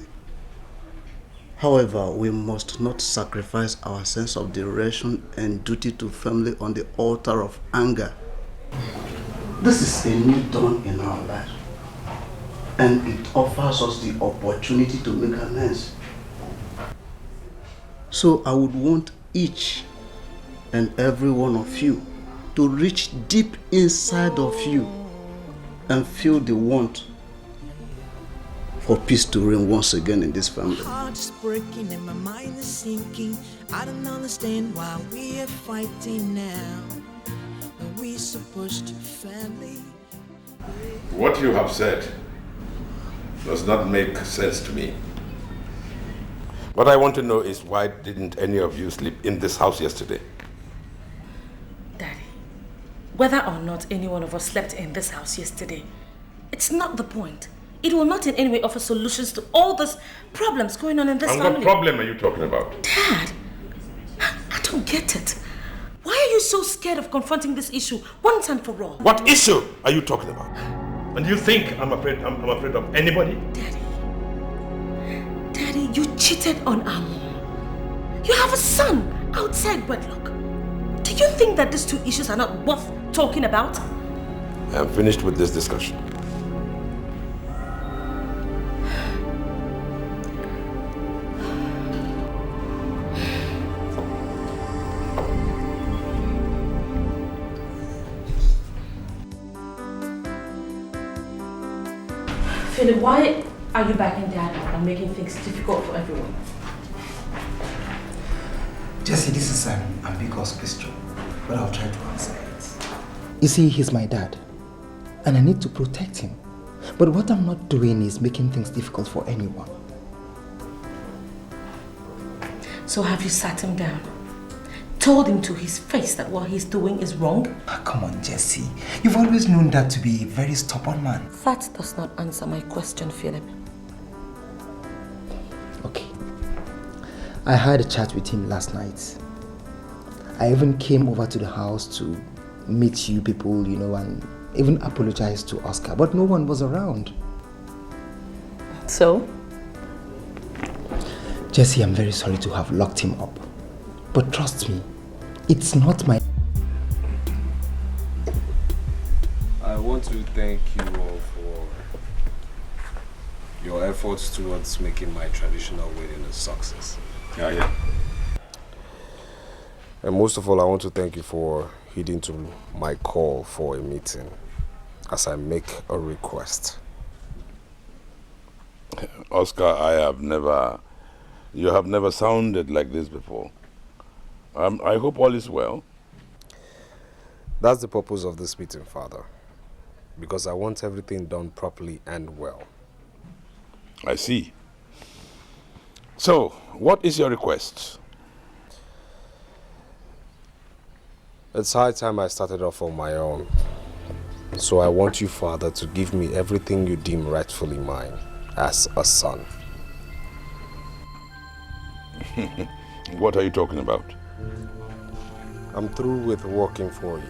However, we must not sacrifice our sense of direction and duty to family on the altar of anger. This is a new dawn in our lives, and it offers us the opportunity to make amends. So I would want each and every one of you to reach deep inside of you and feel the want for peace to reign once again in this family. My heart is breaking and my mind is sinking. I don't understand why we are fighting now. Are we supposed to family? What you have said does not make sense to me. What I want to know is why didn't any of you sleep in this house yesterday? Daddy, whether or not any one of us slept in this house yesterday, it's not the point. It will not in any way offer solutions to all those problems going on in this family. And what problem are you talking about? Dad, I don't get it. Why are you so scared of confronting this issue once and for all? What issue are you talking about? And do you think I'm afraid of anybody? Daddy, you cheated on our mom. You have a son outside wedlock. Do you think that these two issues are not worth talking about? I am finished with this discussion. Philip, why are you backing down and making things difficult for everyone? Jesse, this is an ambiguous question, but I'll try to answer it. You see, he's my dad, and I need to protect him. But what I'm not doing is making things difficult for anyone. So have you sat him down? Told him to his face that what he's doing is wrong? Come on, Jesse. You've always known that to be a very stubborn man. That does not answer my question, Philip. Okay. I had a chat with him last night. I even came over to the house to meet you people, you know, and even apologize to Oscar, but no one was around. So? Jesse, I'm very sorry to have locked him up. But trust me, it's not my... I want to thank you all for your efforts towards making my traditional wedding a success. Yeah. And most of all, I want to thank you for heeding to my call for a meeting as I make a request. Oscar, you have never sounded like this before. I hope all is well. That's the purpose of this meeting, Father. Because I want everything done properly and well. I see. So, what is your request? It's high time I started off on my own. So I want you, Father, to give me everything you deem rightfully mine as a son. What are you talking about? I'm through with working for you.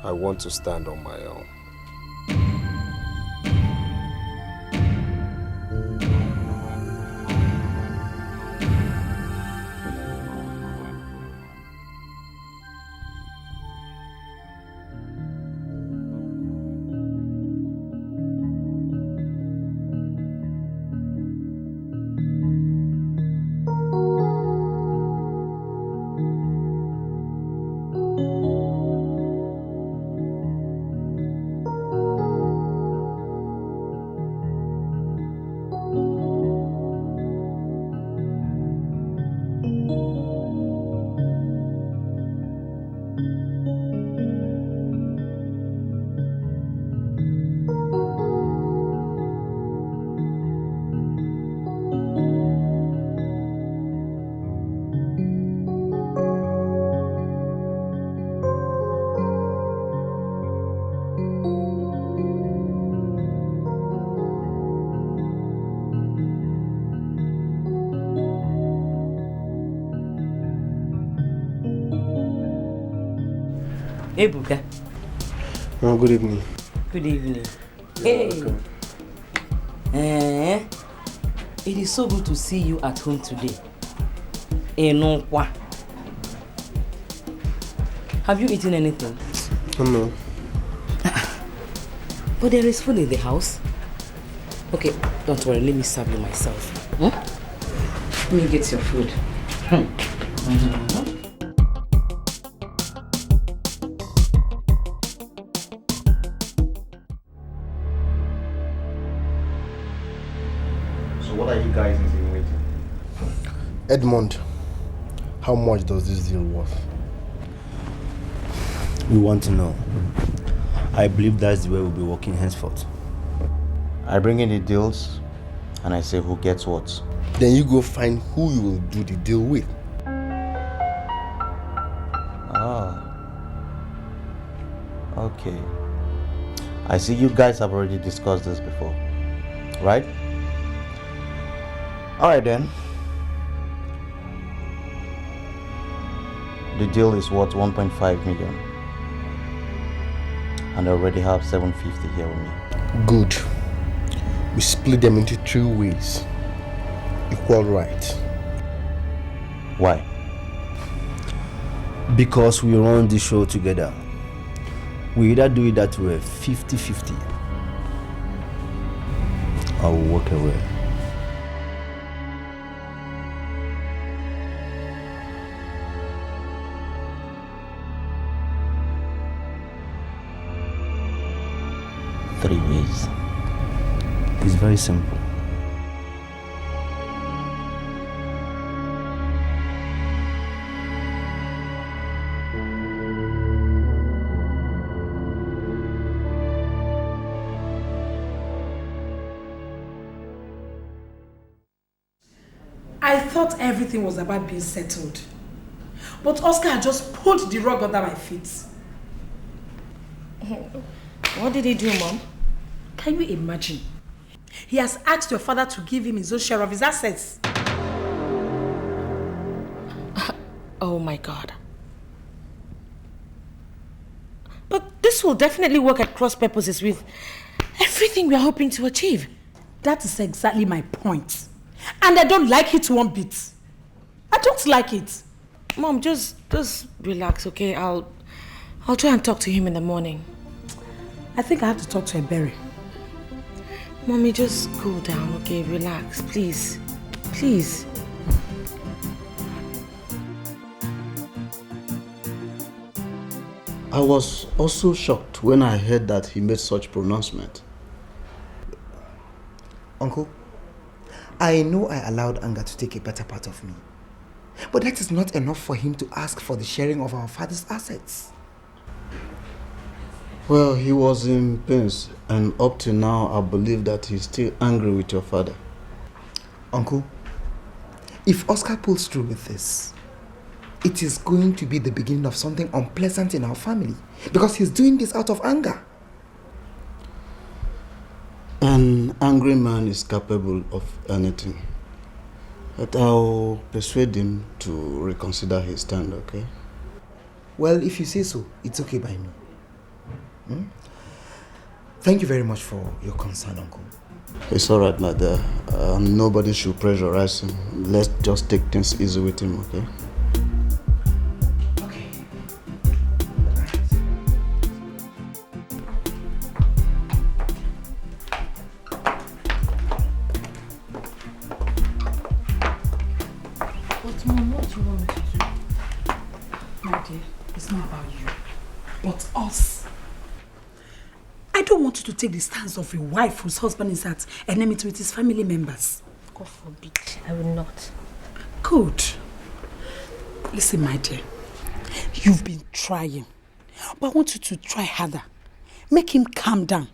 I want to stand on my own. Ebuka. Oh, good evening. Good evening. Hey. It is so good to see you at home today. Have you eaten anything? No. But there is food in the house. Okay, don't worry, let me serve you myself. Let me get your food. So what are you guys insinuating? Edmond, how much does this deal worth? We want to know. I believe that's the way we'll be working henceforth. I bring in the deals and I say who gets what. Then you go find who you will do the deal with. Ah. Okay. I see you guys have already discussed this before, right? Alright then. The deal is worth 1.5 million. And I already have 750 here with me. Good. We split them into 3 ways. Equal right. Why? Because we run the show together. We either do it that way, 50-50, or we'll walk away. Three ways. It's very simple. I thought everything was about being settled. But Oscar had just pulled the rug under my feet. What did he do, Mom? Can you imagine? He has asked your father to give him his own share of his assets. Oh my God. But this will definitely work at cross purposes with everything we are hoping to achieve. That is exactly my point. And I don't like it one bit. I don't like it. Mom, just relax, okay? I'll try and talk to him in the morning. I think I have to talk to Ebere. Mommy, just cool down, okay? Relax, please. Please. I was also shocked when I heard that he made such pronouncement. Uncle, I know I allowed anger to take a better part of me. But that is not enough for him to ask for the sharing of our father's assets. Well, he was in pains, and up to now, I believe that he's still angry with your father. Uncle, if Oscar pulls through with this, it is going to be the beginning of something unpleasant in our family, because he's doing this out of anger. An angry man is capable of anything. But I'll persuade him to reconsider his stand, okay? Well, if you say so, it's okay by me. Thank you very much for your concern, Uncle. It's alright, my dear. Nobody should pressurize him. Let's just take things easy with him, okay? But Mom, what do you want me to do? My dear, it's not about you, but us. I don't want you to take the stance of a wife whose husband is at enmity with his family members. God forbid. I will not. Good. Listen, my dear. You've been trying. But I want you to try harder. Make him calm down.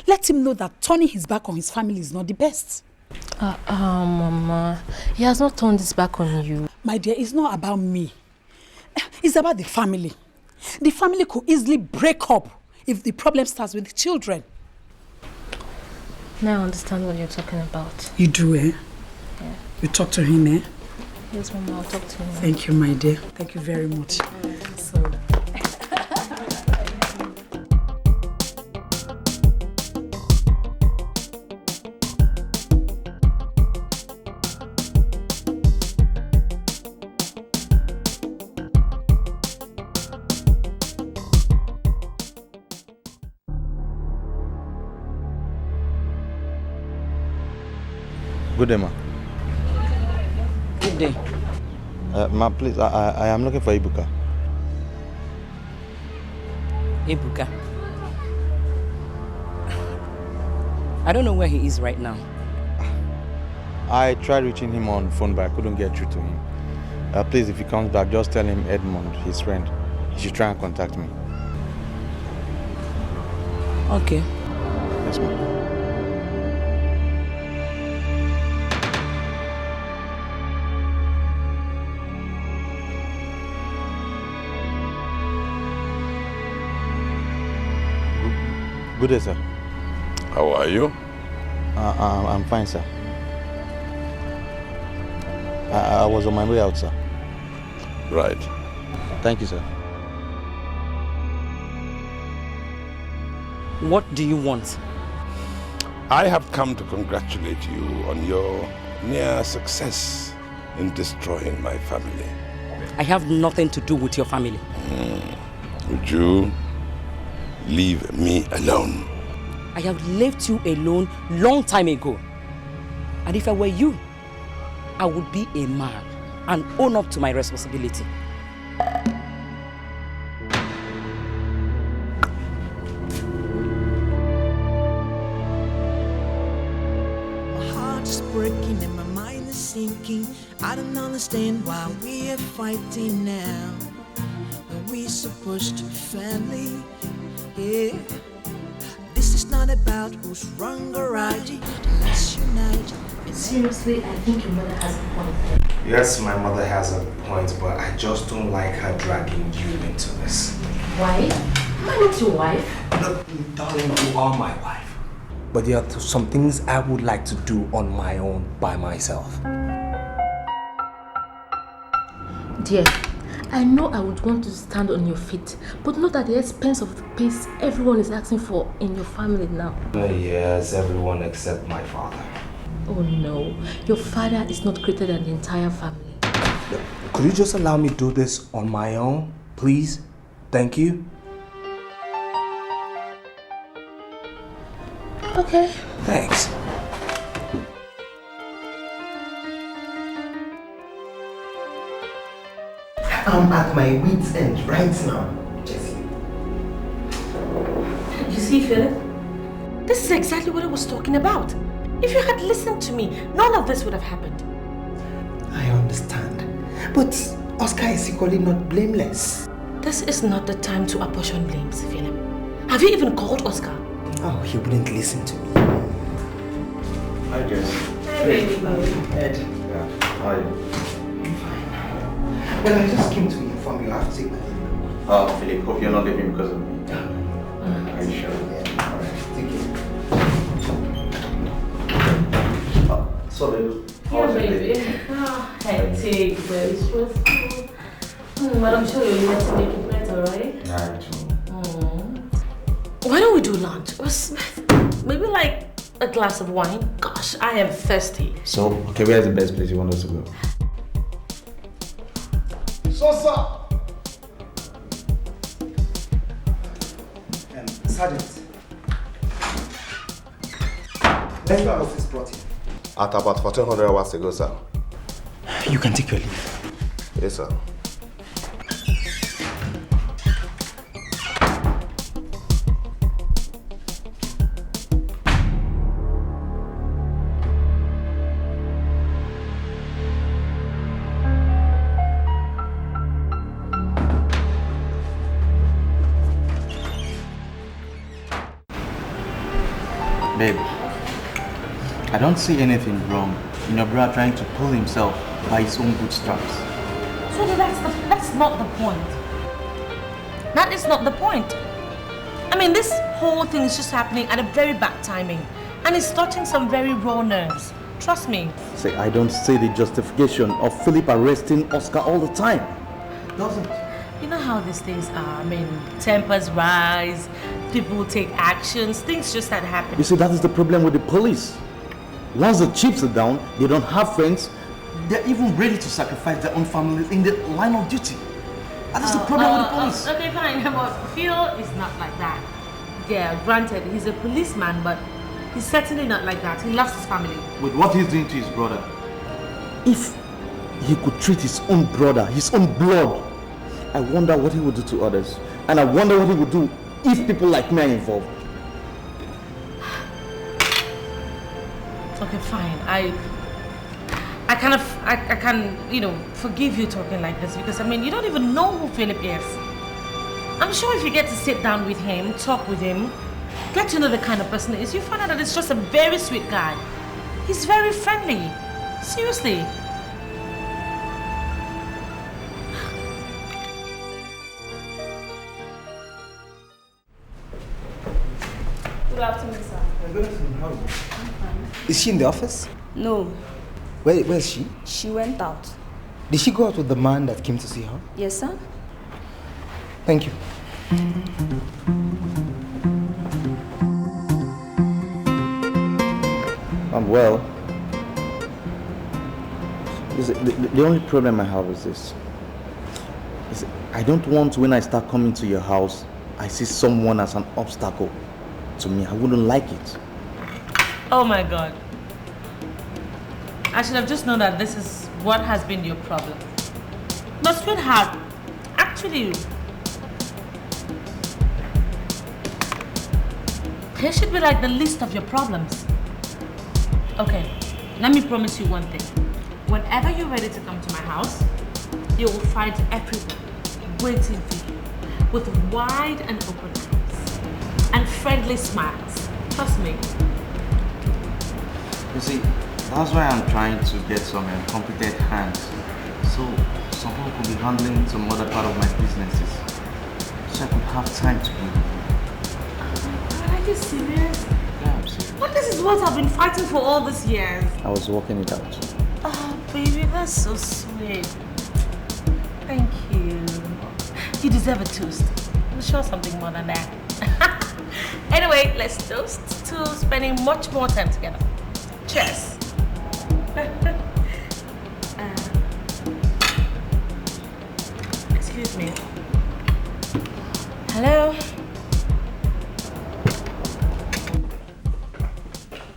Let him know that turning his back on his family is not the best. Mama. He has not turned his back on you. My dear, it's not about me. It's about the family. The family could easily break up if the problem starts with the children. Now I understand what you're talking about. You do, eh? Yeah. You talk to him, eh? Yes, Mama, I'll talk to him. Thank you, my dear. Thank you very much. So... Good day, ma. Good day. Ma, please, I am looking for Ibuka. Ibuka? I don't know where he is right now. I tried reaching him on phone, but I couldn't get through to him. Please, if he comes back, just tell him Edmund, his friend. He should try and contact me. Okay. Yes, ma'am. Good day, sir. How are you? I'm fine, sir. I was on my way out, sir. Right. Thank you, sir. What do you want? I have come to congratulate you on your near success in destroying my family. I have nothing to do with your family. Would you leave me alone? I have left you alone long time ago. And if I were you, I would be a man and own up to my responsibility. My heart is breaking and my mind is sinking. I don't understand why we are fighting now. Are we supposed to be family? Yeah. This is not about who's wrong or right. Let's unite. Seriously, I think your mother has a point. Yes, my mother has a point, but I just don't like her dragging you into this. Why? Am I not your wife? Look, darling, you are my wife. But there are some things I would like to do on my own by myself. Dear, I know I would want to stand on your feet, but not at the expense of the pace everyone is asking for in your family now. Yes, everyone except my father. Oh no, your father is not greater than the entire family. Could you just allow me to do this on my own, please? Thank you. Okay. Thanks. I'm at my wit's end right now, Jessie. You see, Philip? This is exactly what I was talking about. If you had listened to me, none of this would have happened. I understand. But Oscar is equally not blameless. This is not the time to apportion blames, Philip. Have you even called Oscar? Oh, he wouldn't listen to me. Hi, Jess. Hi, baby. Ed. Yeah. How are you? I'm fine. Well, I just came to inform you I have to take my leave. Oh, Philip, hope you're not leaving because of me. Are you sure? Yeah. Alright, take care. So, baby, how Yeah, was your baby. day? Hectic, very stressful. But I'm sure you'll have to make it better, right? Nah, too. Why don't we do lunch? Maybe like a glass of wine? Gosh, I am thirsty. So, okay, where's the best place you want us to go? Sosa! Sergeant. When was this brought in? At about 1400 hours ago, sir. You can take your leave. Yes, sir. Babe, I don't see anything wrong in your brother trying to pull himself by his own bootstraps. So that's not the point. That is not the point. I mean, this whole thing is just happening at a very bad timing. And it's touching some very raw nerves. Trust me. See, I don't see the justification of Philip arresting Oscar all the time. Doesn't. You know how these things are. I mean, tempers rise, people take actions, things just start happening. You see, that is the problem with the police. Once the chips are down, they don't have friends. They're even ready to sacrifice their own families in the line of duty. That is the problem with the police. Okay, fine, but Phil is not like that. Yeah, granted, he's a policeman, but He's certainly not like that. He loves his family. With what he's doing to his brother. If he could treat his own brother, his own blood, I wonder what he would do to others. And I wonder what he would do if people like me are involved. Okay, fine. I can, forgive you talking like this because, you don't even know who Philip is. I'm sure if you get to sit down with him, talk with him, get to know the kind of person he is, you find out that he's just a very sweet guy. He's very friendly. Seriously. Good afternoon, sir. Good afternoon. How are you? I'm fine. Is she in the office? No. Where is she? She went out. Did she go out with the man that came to see her? Yes, sir. Thank you. Well, the only problem I have is this. I don't want when I start coming to your house, I see someone as an obstacle to me. I wouldn't like it. Oh my God. I should have just known that this is what has been your problem. But sweetheart, actually, here should be like the list of your problems. Okay, let me promise you one thing. Whenever you're ready to come to my house, you will find everyone waiting for you with wide and open arms and friendly smiles. Trust me. You see, that's why I'm trying to get some competent hands. So someone could be handling some other part of my businesses. So I could have time to be with you. Are you serious? Yeah, I'm serious. But this is what I've been fighting for all these years. I was working it out. Oh, baby, that's so sweet. Thank you. You deserve a toast. I'm sure something more than that. Anyway, let's toast to spending much more time together. Cheers. Excuse me. Hello?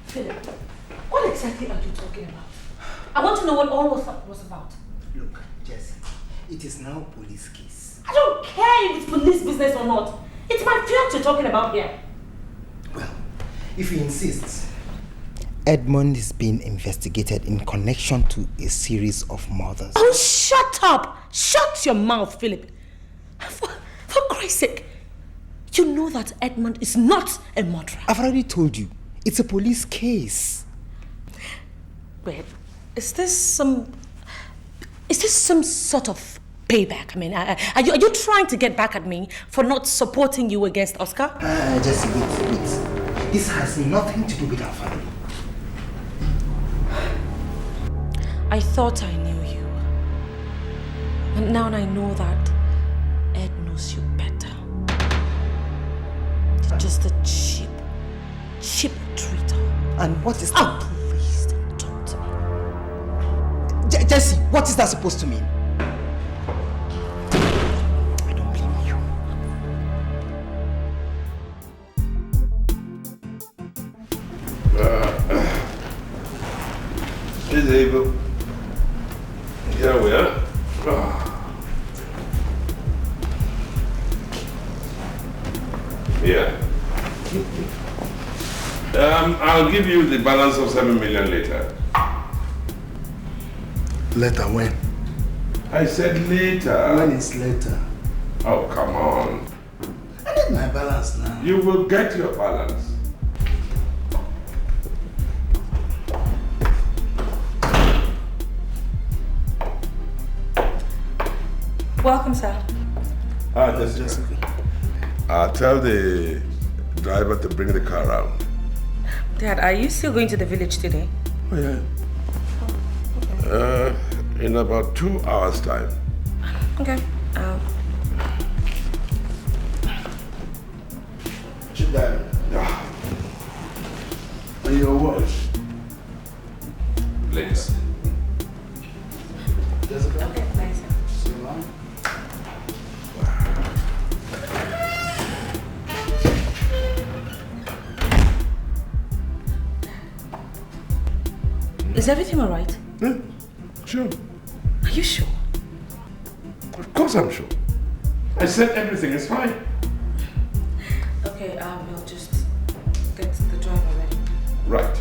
Philip, what exactly are you talking about? I want to know what all was about. Look, Jesse, it is now a police case. I don't care if it's police business or not. It's my fiance you're talking about here. Well, if you insist. Edmund is being investigated in connection to a series of murders. Oh, shut up! Shut your mouth, Philip. For Christ's sake, you know that Edmund is not a murderer. I've already told you, it's a police case. Wait, is this some sort of payback? I mean, are you trying to get back at me for not supporting you against Oscar? Just wait. This has nothing to do with our family. I thought I knew you. And now I know that Ed knows you better. You're just a cheap traitor. And what is that? Oh, please don't talk to me. Jesse, what is that supposed to mean? I don't blame you. Is able. Here we are. Yeah. I'll give you the balance of 7 million later. Later when? I said later. When is later? Oh, come on. I need my balance now. You will get your balance. Welcome, sir. Jessica. Tell the driver to bring the car out. Dad, are you still going to the village today? Oh, yeah. In about 2 hours' time. Okay. Sit down. And your watch. Later. Jessica? Okay, nice. So long. Is everything alright? Yeah, sure. Are you sure? Of course I'm sure. I said everything is fine. Okay, we'll just get the driver ready. Right.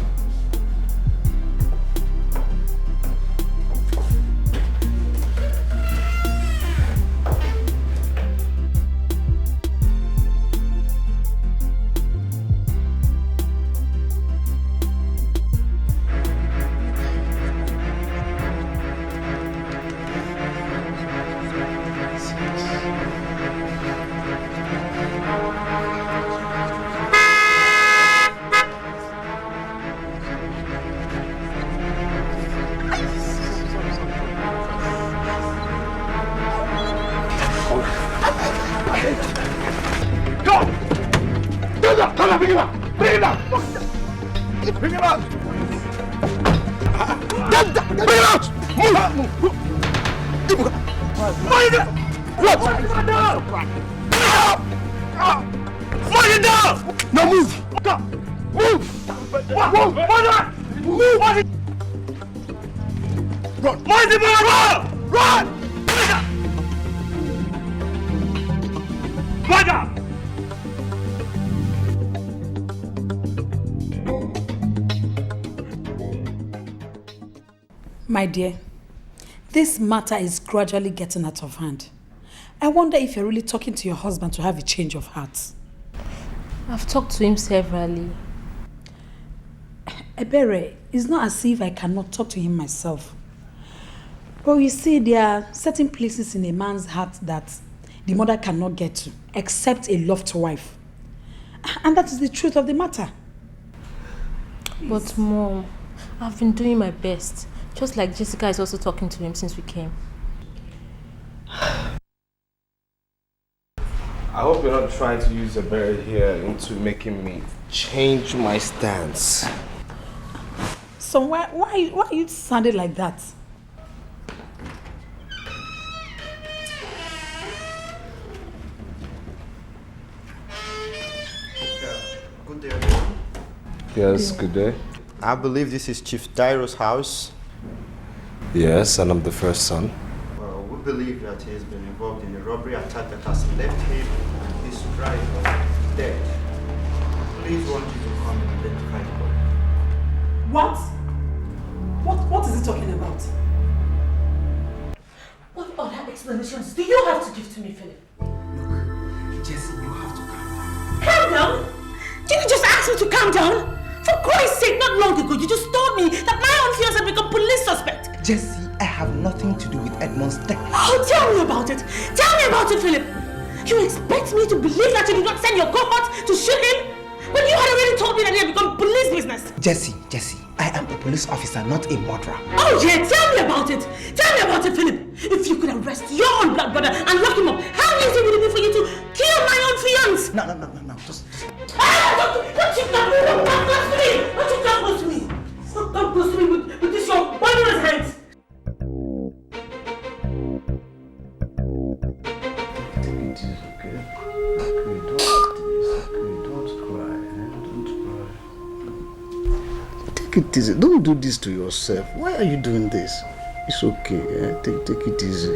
My dear, this matter is gradually getting out of hand. I wonder if you're really talking to your husband to have a change of heart. I've talked to him severally. Ebere, it's not as if I cannot talk to him myself. But you see, there are certain places in a man's heart that the mother cannot get to, except a loved wife. And that is the truth of the matter. But Mom, I've been doing my best. Just like Jessica is also talking to him since we came. I hope you're not trying to use a berry here into making me change my stance. So why are you sounding like that? Good day, everyone. Yes, good day. I believe this is Chief Dairo's house. Yes, and I'm the first son. Well, we believe that he has been involved in a robbery attack that has left him and his driver dead. Please want you to come and identify the body. What? What is he talking about? What other explanations do you have to give to me, Philip? Look, Jesse, you have to calm down. Calm down? Did you just ask me to calm down? For Christ's sake, not long ago, you just told me that my own fiance had become police suspect. Jesse, I have nothing to do with Edmond's death. Oh, tell me about it. Tell me about it, Philip. You expect me to believe that you did not send your cohort to shoot him? When you had already told me that he had become police business. Jesse, I am a police officer, not a murderer. Oh yeah, tell me about it. Tell me about it, Philip. If you could arrest your own blood brother and lock him up, how easy would it be for you to kill my own fiance? No, just... Don't you come close to me! Don't you come close to me! Don't come close to me with this your wondrous hands! It is okay. Take it easy. Don't do this to yourself. Why are you doing this? It's okay. Take it easy.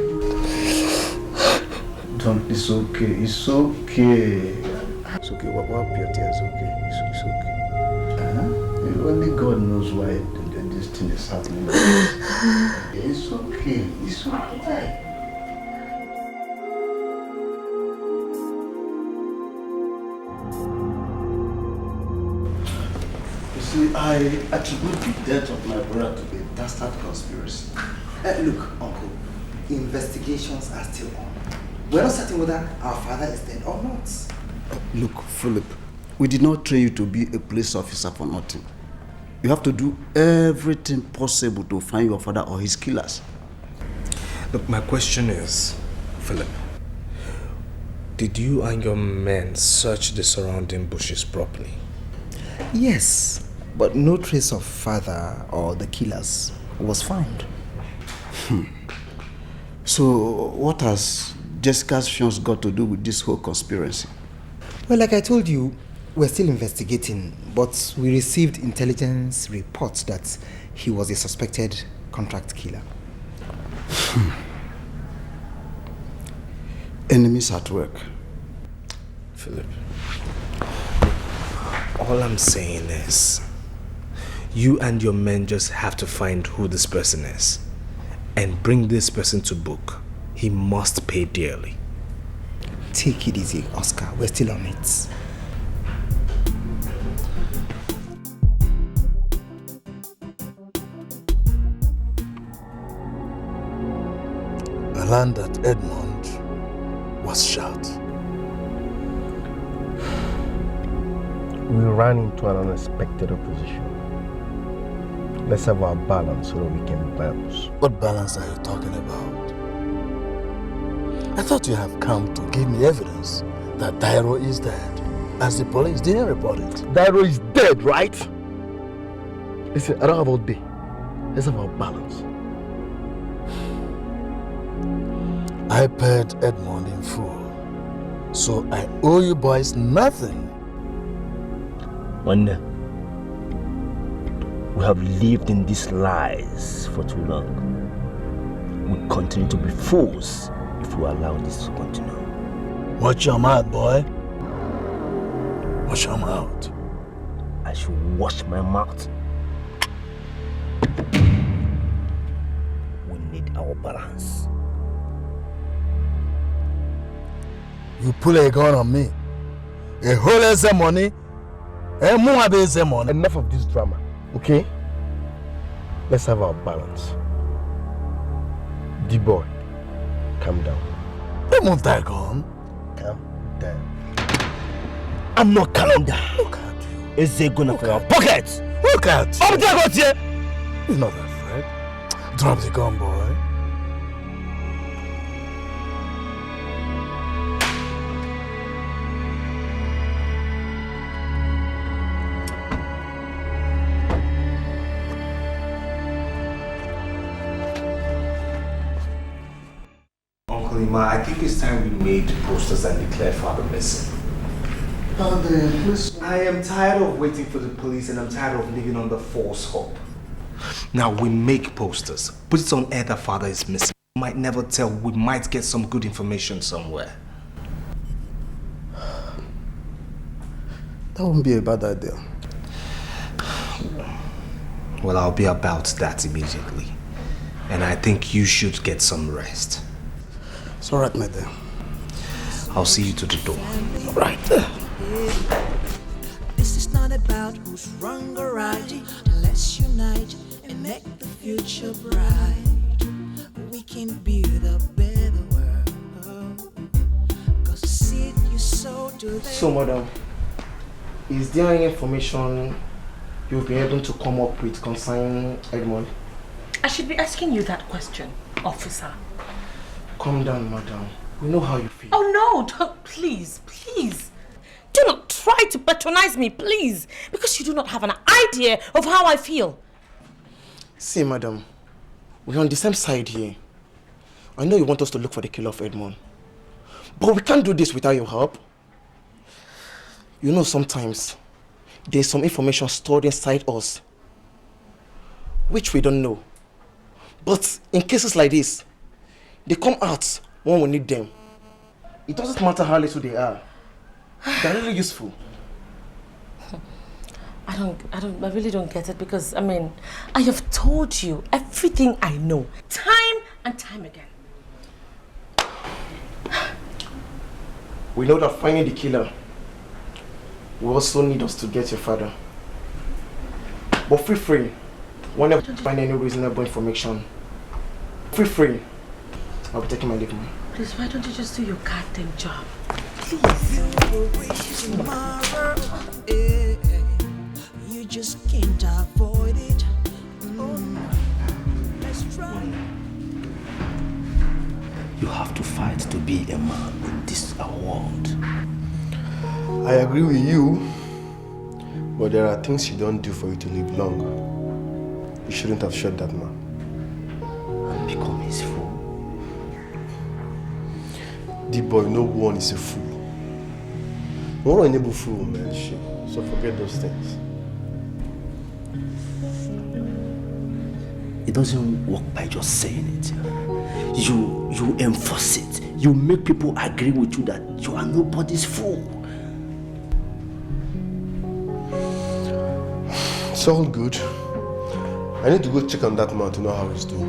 It's okay. It's okay. It's okay. Wipe your tears. Okay. It's okay. Only God knows why this thing is happening. It's okay. It's okay. See, I attribute the death of my brother to a dastard conspiracy. Look, Uncle, investigations are still on. We're not certain whether our father is dead or not. Look, Philip, we did not train you to be a police officer for nothing. You have to do everything possible to find your father or his killers. Look, my question is, Philip, did you and your men search the surrounding bushes properly? Yes, but no trace of father or the killers was found. So, what has Jessica's fiance got to do with this whole conspiracy? Well, like I told you, we're still investigating, but we received intelligence reports that he was a suspected contract killer. Enemies at work. Philip, all I'm saying is, you and your men just have to find who this person is and bring this person to book. He must pay dearly. Take it easy, Oscar. We're still on it. I learned that Edmund was shot. We ran into an unexpected opposition. Let's have our balance so that we can bounce. What balance are you talking about? I thought you have come to give me evidence that Dairo is dead, as the police didn't report it. Dairo is dead, right? Listen, I don't have all day. Let's have our balance. I paid Edmund in full, so I owe you boys nothing. Wanda, we have lived in these lies for too long. We continue to be fools if we allow this to continue. Watch your mouth, boy. Watch your mouth. I should wash my mouth. We need our balance. You pull a gun on me. A whole lot of money. Enough of this drama, okay? Let's have our balance. D-boy, calm down. Don't that gun. Calm down. I'm not calm down. Look at you. Is it gonna for your pocket? Look at you. I'm there, here. You're not afraid. Drop the gun, boy. I think it's time we made posters and declared father missing. I am tired of waiting for the police and I'm tired of living under false hope. Now we make posters, put it on air that father is missing. We might never tell, we might get some good information somewhere. That wouldn't be a bad idea. Well, I'll be about that immediately. And I think you should get some rest. It's alright, my dear. I'll see you to the door. Right. This is not about who's wrong or right. Let's unite and make the future bright. We can build a better world. 'Cause the seed you sow today. So, madam, is there any information you've been able to come up with concerning Edmund? I should be asking you that question, officer. Calm down, madam. We know how you feel. Oh no, don't, please, please. Do not try to patronize me, please, because you do not have an idea of how I feel. See, madam, we're on the same side here. I know you want us to look for the killer of Edmund, but we can't do this without your help. You know, sometimes there's some information stored inside us which we don't know. But in cases like this, they come out when we need them. It doesn't matter how little they are. They're really useful. I really don't get it because, I mean, I have told you everything I know, time and time again. We know that finding the killer will also need us to get your father. But feel free, whenever you find any reasonable information, feel free. I'll be taking my leave now. Please, why don't you just do your goddamn job? Please. You just can't avoid it. Let's try. You have to fight to be a man in this world. I agree with you, but there are things you don't do for you to live long. You shouldn't have shot that man. And become his fool. D-boy, no one is a fool. No one is a fool, man. Shit. So forget those things. It doesn't work by just saying it. You enforce it. You make people agree with you that you are nobody's fool. It's all good. I need to go check on that man to know how he's doing.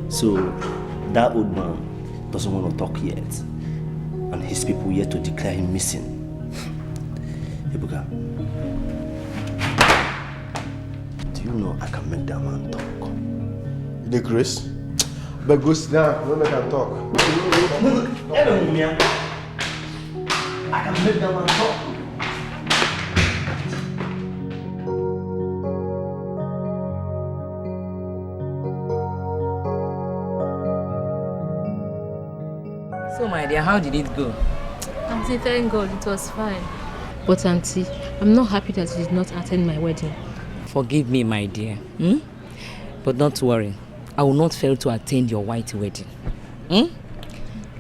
So, that old man doesn't want to talk yet, and his people yet to declare him missing. Ebuka, do you know I can make that man talk? You the Chris? But go sit down, don't make him talk. I can make that man talk. So, my dear, how did it go? Auntie, thank God, it was fine. But Auntie, I'm not happy that you did not attend my wedding. Forgive me, my dear. But don't worry. I will not fail to attend your white wedding.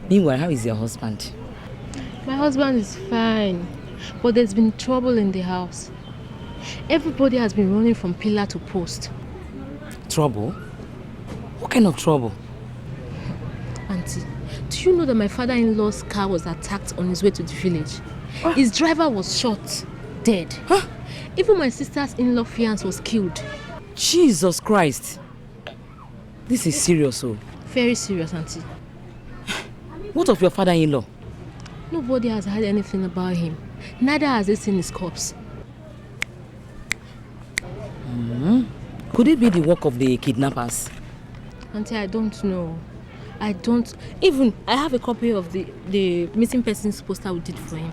Meanwhile, how is your husband? My husband is fine, but there's been trouble in the house. Everybody has been running from pillar to post. Trouble? What kind of trouble? Auntie, do you know that my father-in-law's car was attacked on his way to the village? His driver was shot, dead. Even my sister's in-law fiancé was killed. Jesus Christ! This is serious, oh. Very serious, Auntie. What of your father-in-law? Nobody has heard anything about him. Neither has they seen his corpse. Could it be the work of the kidnappers? Auntie, I don't know. I have a copy of the missing persons poster we did for him.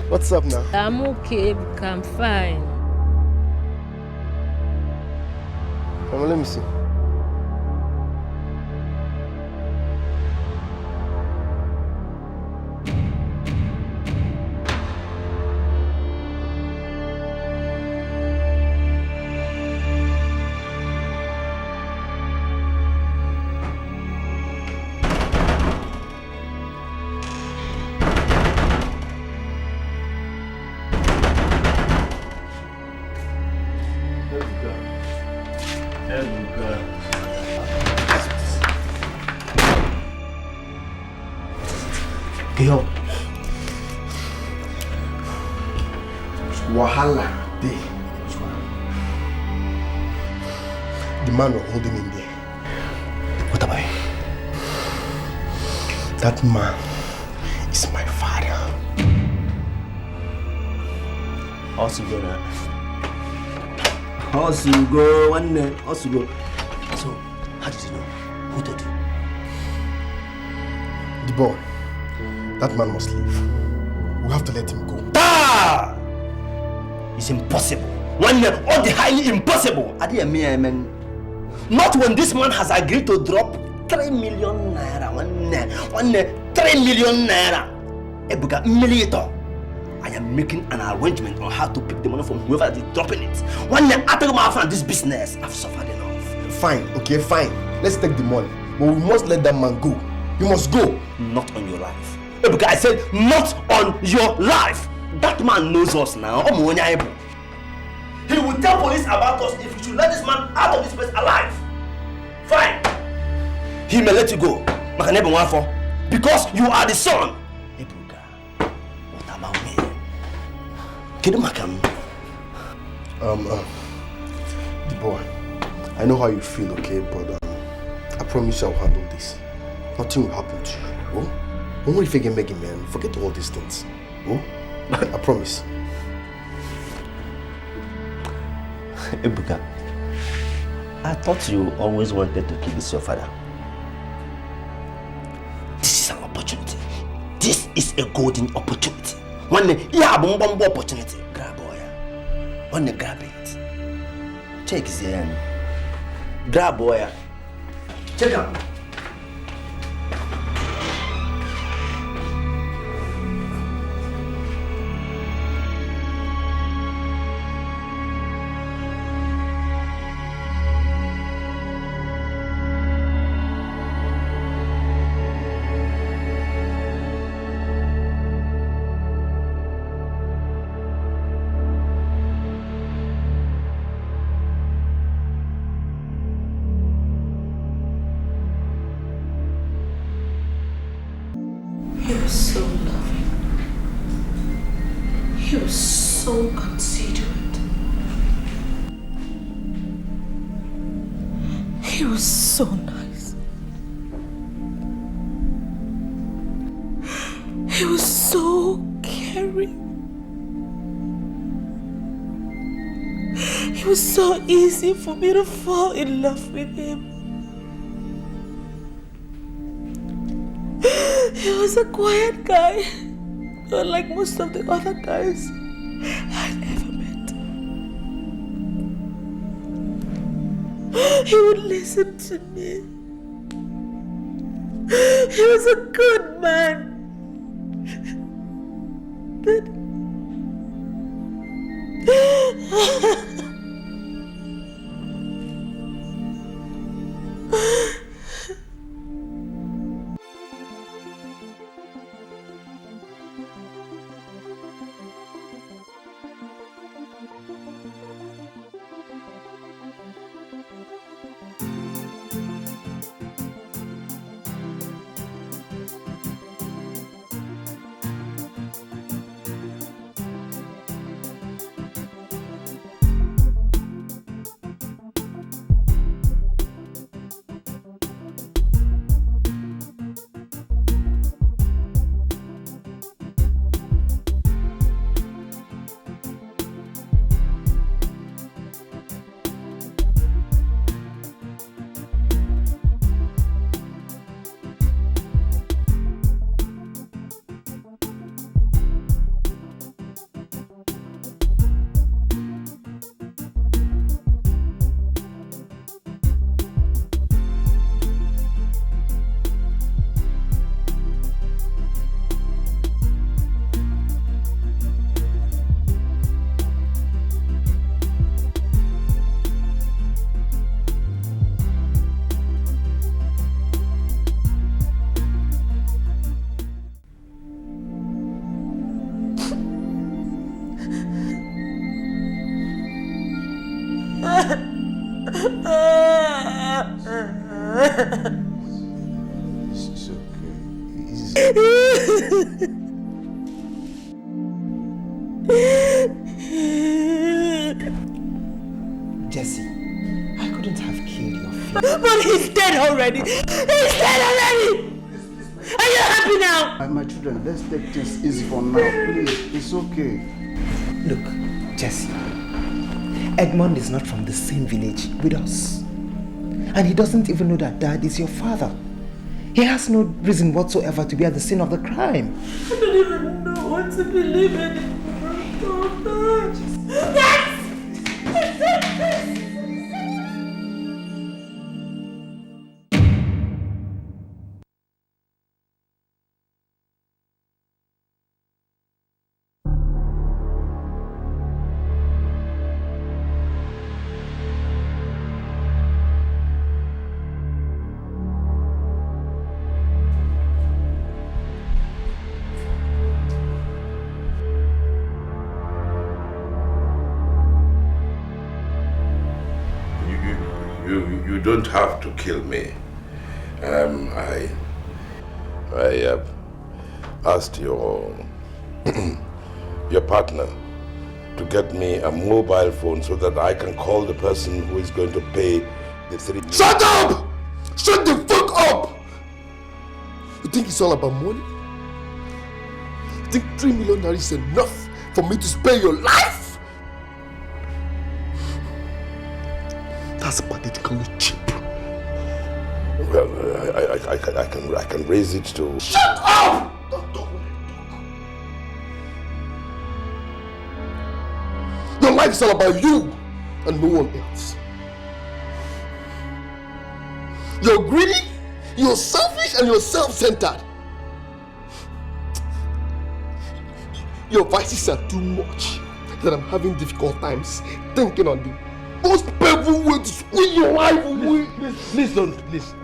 What's up now? I'm okay, I'm fine. Come on, let me see. Yo, wahala day. The man was holding him there. What about him? That man is my father. Also go, one day. Also go. So, how did you know? Who told you? The boy. That man must leave. We have to let him go. Ah! It's impossible. One day, all the highly impossible. Man. Not when this man has agreed to drop 3 million naira. One day, 3 million naira. Ebuka, millimeter. I am making an arrangement on how to pick the money from whoever is dropping it. One day, after my friend, this business, I've suffered enough. Fine, okay, fine. Let's take the money. But we must let that man go. You must go. Not on your life. Because I said, not on your life. That man knows us now. He will tell police about us if we should let this man out of this place alive. Fine. He may let you go. Because you are the son. What about me? The boy, I know how you feel, okay, but I promise I'll handle this. Nothing will happen to you. Oh? Don't worry if you can make it, man. Forget all these things. Oh? I promise. Ebuka, I thought you always wanted to kill this your father. This is an opportunity. This is a golden opportunity. One day, you have one opportunity. Grab boy. One day, grab it. Check his hand. Grab boy. Check him. was so loving. He was so considerate. He was so nice. He was so caring. It was so easy for me to fall in love with him. He was a quiet guy, not like most of the other guys I'd ever met. He would listen to me. He was a good man. But It's okay. Jesse, I couldn't have killed your father. But he's dead already! He's dead already! Are you happy now? My children, let's take things easy for now. Please, it's okay. Look, Jesse, Edmond is not from the same village with us. And he doesn't even know that Dad is your father. He has no reason whatsoever to be at the scene of the crime. I don't even know what to believe in. Yes! You don't have to kill me. I asked your partner to get me a mobile phone so that I can call the person who is going to pay the 3 million. Shut up! Shut the fuck up! You think it's all about money? You think 3 million is enough for me to spare your life? That's pathetically cheap. Well, I can raise it to... Shut up! Don't talk when I talk. Your life is all about you and no one else. You're greedy, you're selfish, and you're self-centered. Your vices are too much that I'm having difficult times thinking on the most painful way to squeeze your life away. Please don't, please.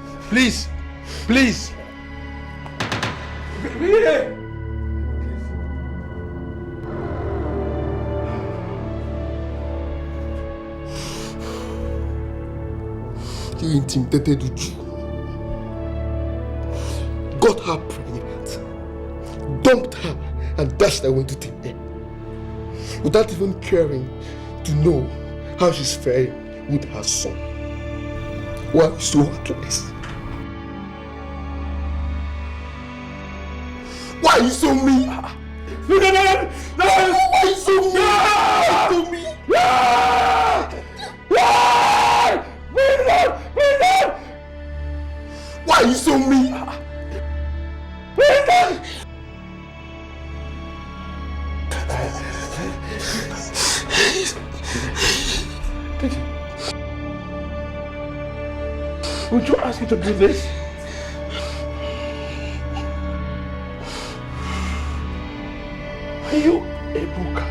He intimidated you. Got her pregnant. dumped her and dashed her into thin air without even caring to know how she's faring with her son. Why are you so heartless? Why are you so mean? No! Why are you so mean? Why are you so mean? Why are you so mean? Would you ask me to do this? Are you a booker?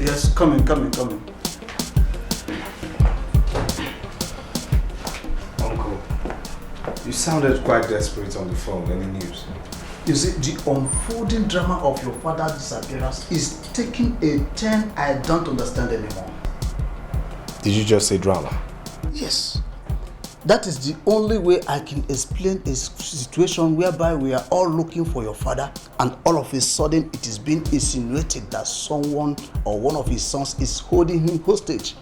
Yes, come in. Uncle, you sounded quite desperate on the phone. Any news? You see, the unfolding drama of your father's disappearance is taking a turn I don't understand anymore. Did you just say drama? Yes. That is the only way I can explain a situation whereby we are all looking for your father and all of a sudden it is being insinuated that someone or one of his sons is holding him hostage.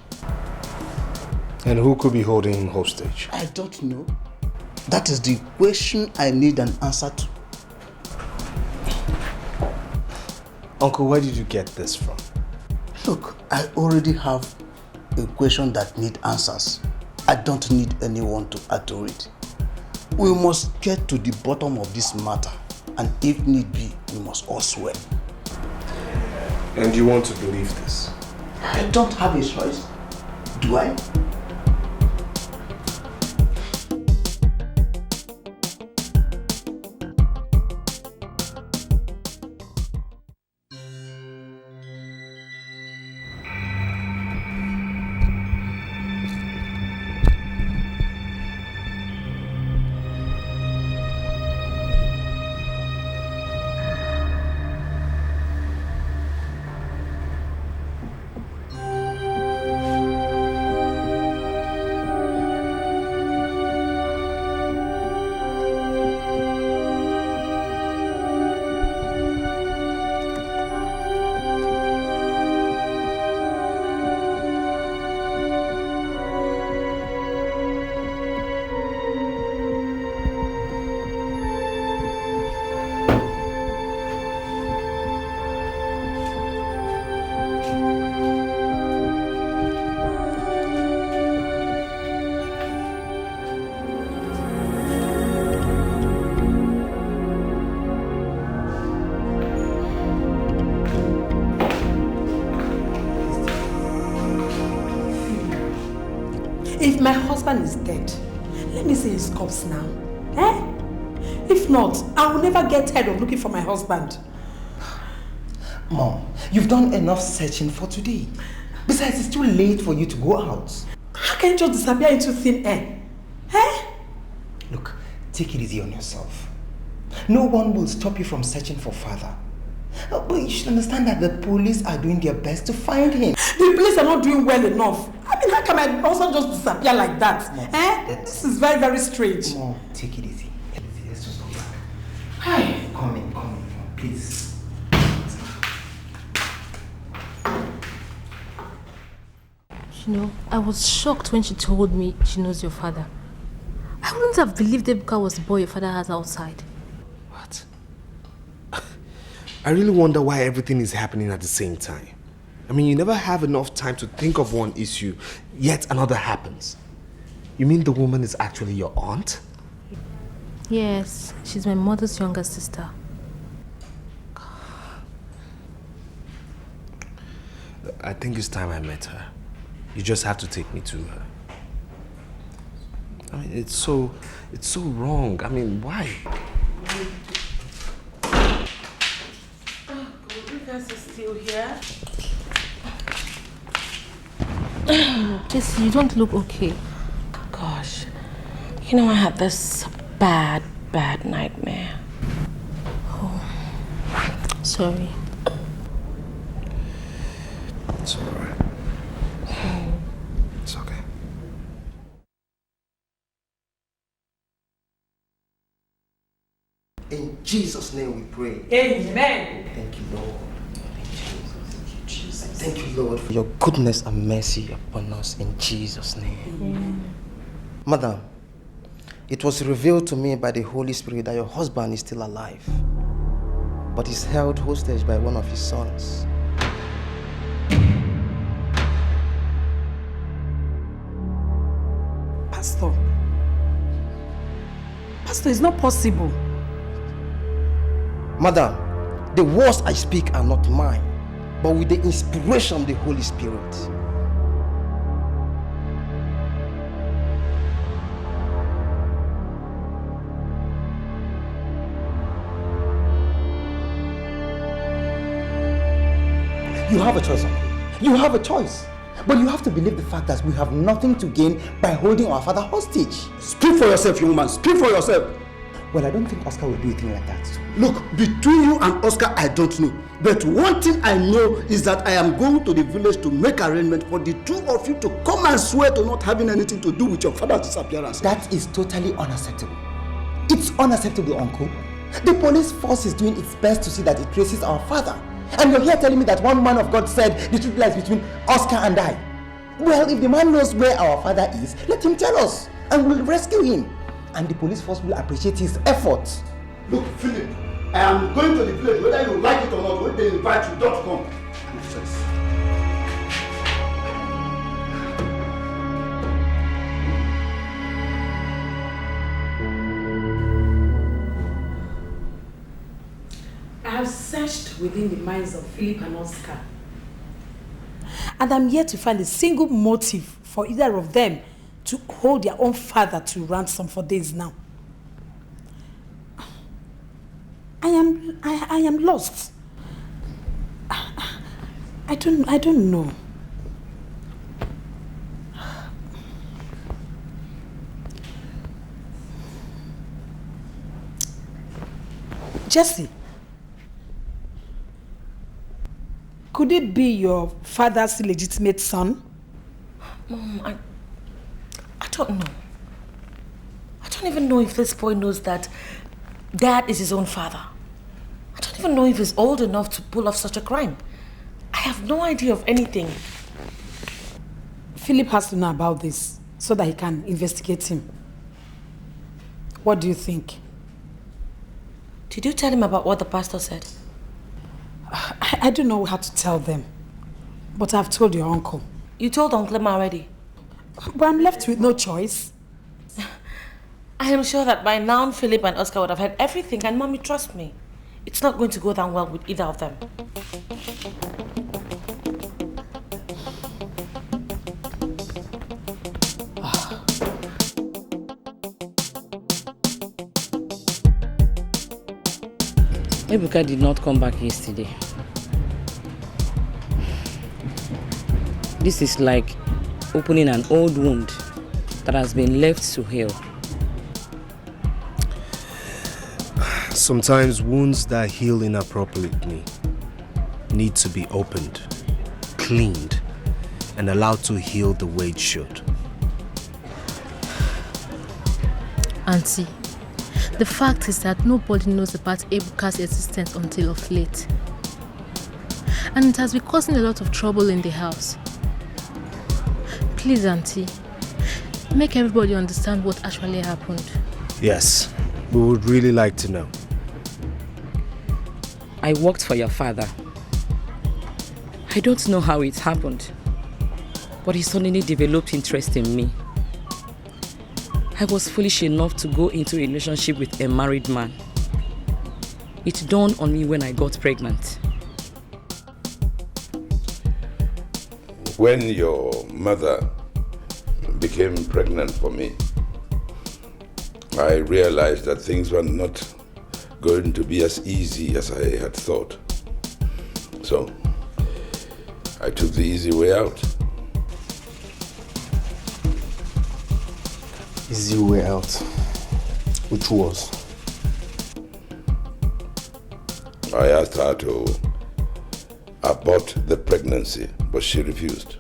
And who could be holding him hostage? I don't know. That is the question I need an answer to. Uncle, where did you get this from? Look, I already have a question that needs answers. I don't need anyone to add to it. We must get to the bottom of this matter, and if need be, we must all swear. And you want to believe this? I don't have a choice. Do I? If my husband is dead, let me see his corpse now. If not, I will never get tired of looking for my husband. Mom, you've done enough searching for today. Besides, it's too late for you to go out. How can you just disappear into thin air? Look, take it easy on yourself. No one will stop you from searching for father. But you should understand that the police are doing their best to find him. The police are not doing well enough. I mean, how can my husband just disappear like that? Mom, This is very, very strange. Mom, take it easy. Let's just go back. Hi. Come in, please. You know, I was shocked when she told me she knows your father. I wouldn't have believed Ebuka was the boy your father has outside. What? I really wonder why everything is happening at the same time. I mean, you never have enough time to think of one issue, yet another happens. You mean the woman is actually your aunt? Yes, she's my mother's younger sister. I think it's time I met her. You just have to take me to her. I mean, it's so wrong. I mean, why? You guys are still here? Jesse, you don't look okay. Gosh, you know I had this bad nightmare. Oh, sorry. It's all right. It's okay. In Jesus' name we pray. Amen. Thank you, Lord. Thank you, Lord, for your goodness and mercy upon us in Jesus' name. Madam, it was revealed to me by the Holy Spirit that your husband is still alive, but is held hostage by one of his sons. Pastor, it's not possible. Madam, the words I speak are not mine, but with the inspiration of the Holy Spirit. You have a choice, uncle. You have a choice. But you have to believe the fact that we have nothing to gain by holding our father hostage. Speak for yourself, young man. Speak for yourself. Well, I don't think Oscar will do a thing like that. Look, between you and Oscar, I don't know. But one thing I know is that I am going to the village to make arrangement for the two of you to come and swear to not having anything to do with your father's disappearance. That is totally unacceptable. It's unacceptable, uncle. The police force is doing its best to see that it traces our father. And you're here telling me that one man of God said the truth lies between Oscar and I. Well, if the man knows where our father is, let him tell us, and we'll rescue him. And the police force will appreciate his efforts. Look, Philip, I am going to the village, whether you like it or not. When they invite you, don't come. I have searched within the minds of Philip and Oscar, and I'm yet to find a single motive for either of them to hold their own father to ransom for days now. I am lost. I don't know. Jesse, could it be your father's legitimate son? Mom, I don't know. I don't even know if this boy knows that Dad is his own father. I don't even know if he's old enough to pull off such a crime. I have no idea of anything. Philip has to know about this so that he can investigate him. What do you think? Did you tell him about what the pastor said? I don't know how to tell them, but I've told your uncle. You told Uncle Emma already? But I'm left with no choice. I am sure that by now Philip and Oscar would have heard everything, and Mommy, trust me, it's not going to go down well with either of them. Ebuka did not come back yesterday. This is like opening an old wound that has been left to heal. Sometimes wounds that heal inappropriately need to be opened, cleaned, and allowed to heal the way it should. Auntie, the fact is that nobody knows about Ebuka's existence until of late. And it has been causing a lot of trouble in the house. Please, Auntie, make everybody understand what actually happened. Yes, we would really like to know. I worked for your father. I don't know how it happened, but he suddenly developed interest in me. I was foolish enough to go into a relationship with a married man. It dawned on me when I got pregnant. When your mother became pregnant for me, I realized that things were not going to be as easy as I had thought. So, I took the easy way out. Easy way out? Which was? I asked her to abort the pregnancy, but she refused.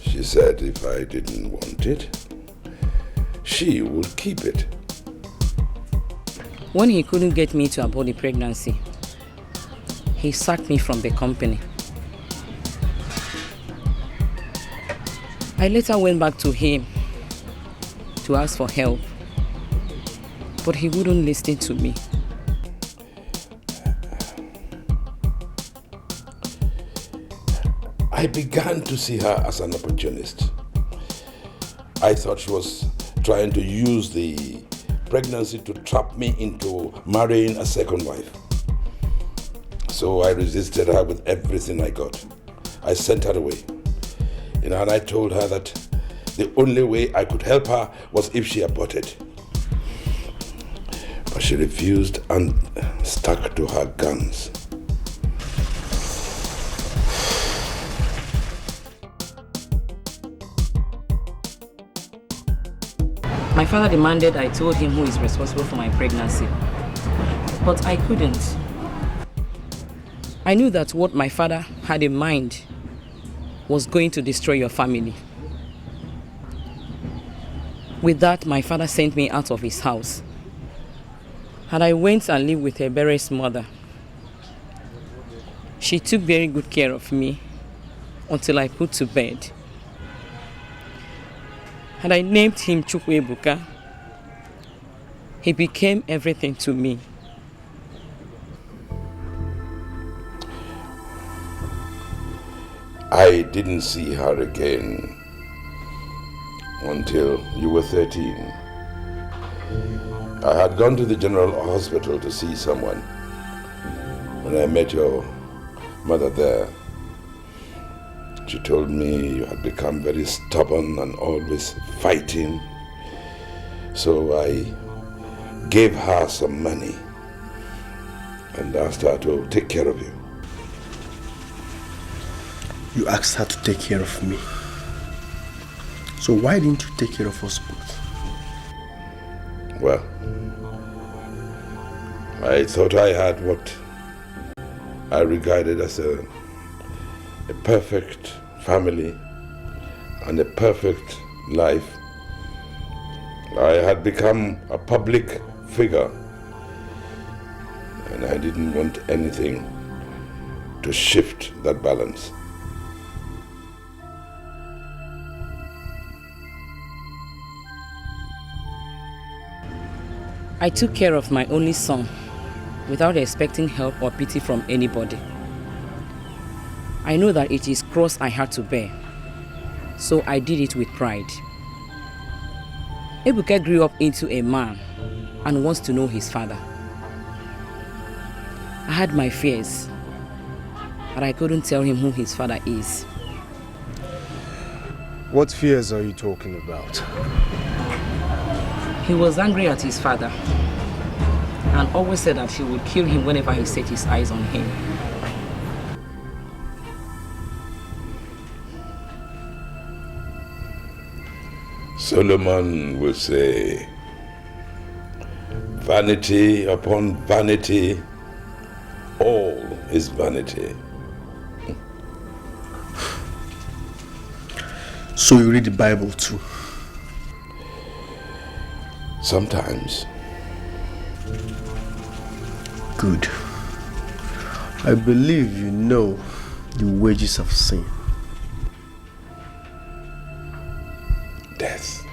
She said if I didn't want it, she would keep it. When he couldn't get me to abort the pregnancy, he sacked me from the company. I later went back to him to ask for help, but he wouldn't listen to me. I began to see her as an opportunist. I thought she was trying to use the pregnancy to trap me into marrying a second wife. So I resisted her with everything I got. I sent her away. And I told her that the only way I could help her was if she aborted. But she refused and stuck to her guns. My father demanded I told him who is responsible for my pregnancy, but I couldn't. I knew that what my father had in mind was going to destroy your family. With that, my father sent me out of his house, and I went and lived with Ebere's mother. She took very good care of me until I put to bed. And I named him Chukwuebuka. He became everything to me. I didn't see her again until you were 13. I had gone to the general hospital to see someone when I met your mother there. She told me you had become very stubborn and always fighting. So I gave her some money and asked her to take care of you. You asked her to take care of me. So why didn't you take care of us both? Well, I thought I had what I regarded as a perfect family and a perfect life. I had become a public figure, and I didn't want anything to shift that balance. I took care of my only son without expecting help or pity from anybody. I know that it is cross I had to bear, so I did it with pride. Ebuka grew up into a man and wants to know his father. I had my fears, but I couldn't tell him who his father is. What fears are you talking about? He was angry at his father and always said that he would kill him whenever he set his eyes on him. Solomon will say, vanity upon vanity, all is vanity. So you read the Bible too? Sometimes. Good. I believe you know the wages of sin. Death.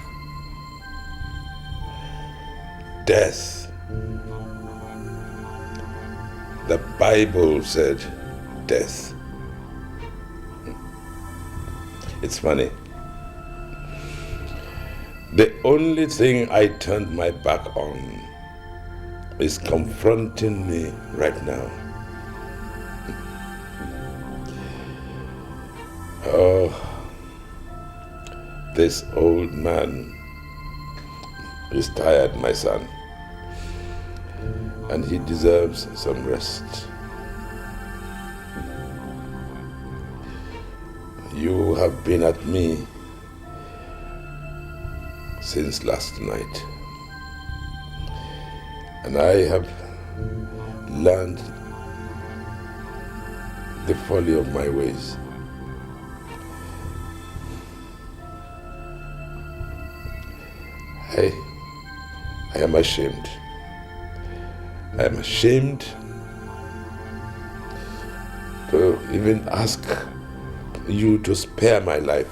Death. The Bible said death. It's funny. The only thing I turned my back on is confronting me right now. Oh, this old man He's tired, my son. And he deserves some rest. You have been at me since last night. And I have learned the folly of my ways. I am ashamed. I am ashamed to even ask you to spare my life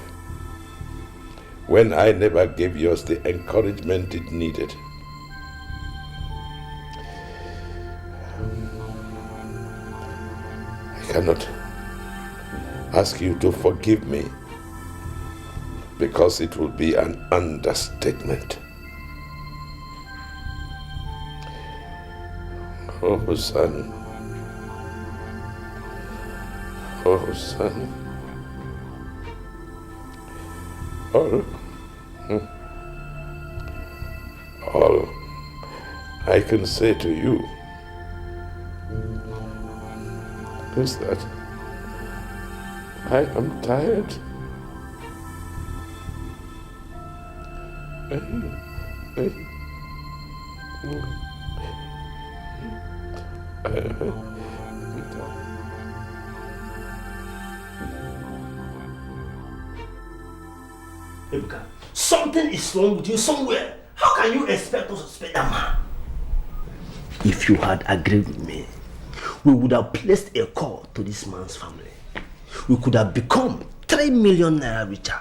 when I never gave yours the encouragement it needed. I cannot ask you to forgive me because it would be an understatement. Oh, son. Oh, son. All I can say to you is that I am tired. Ebuka, something is wrong with you somewhere. How can you expect us to suspect that man? If you had agreed with me, we would have placed a call to this man's family. We could have become 3 million naira richer.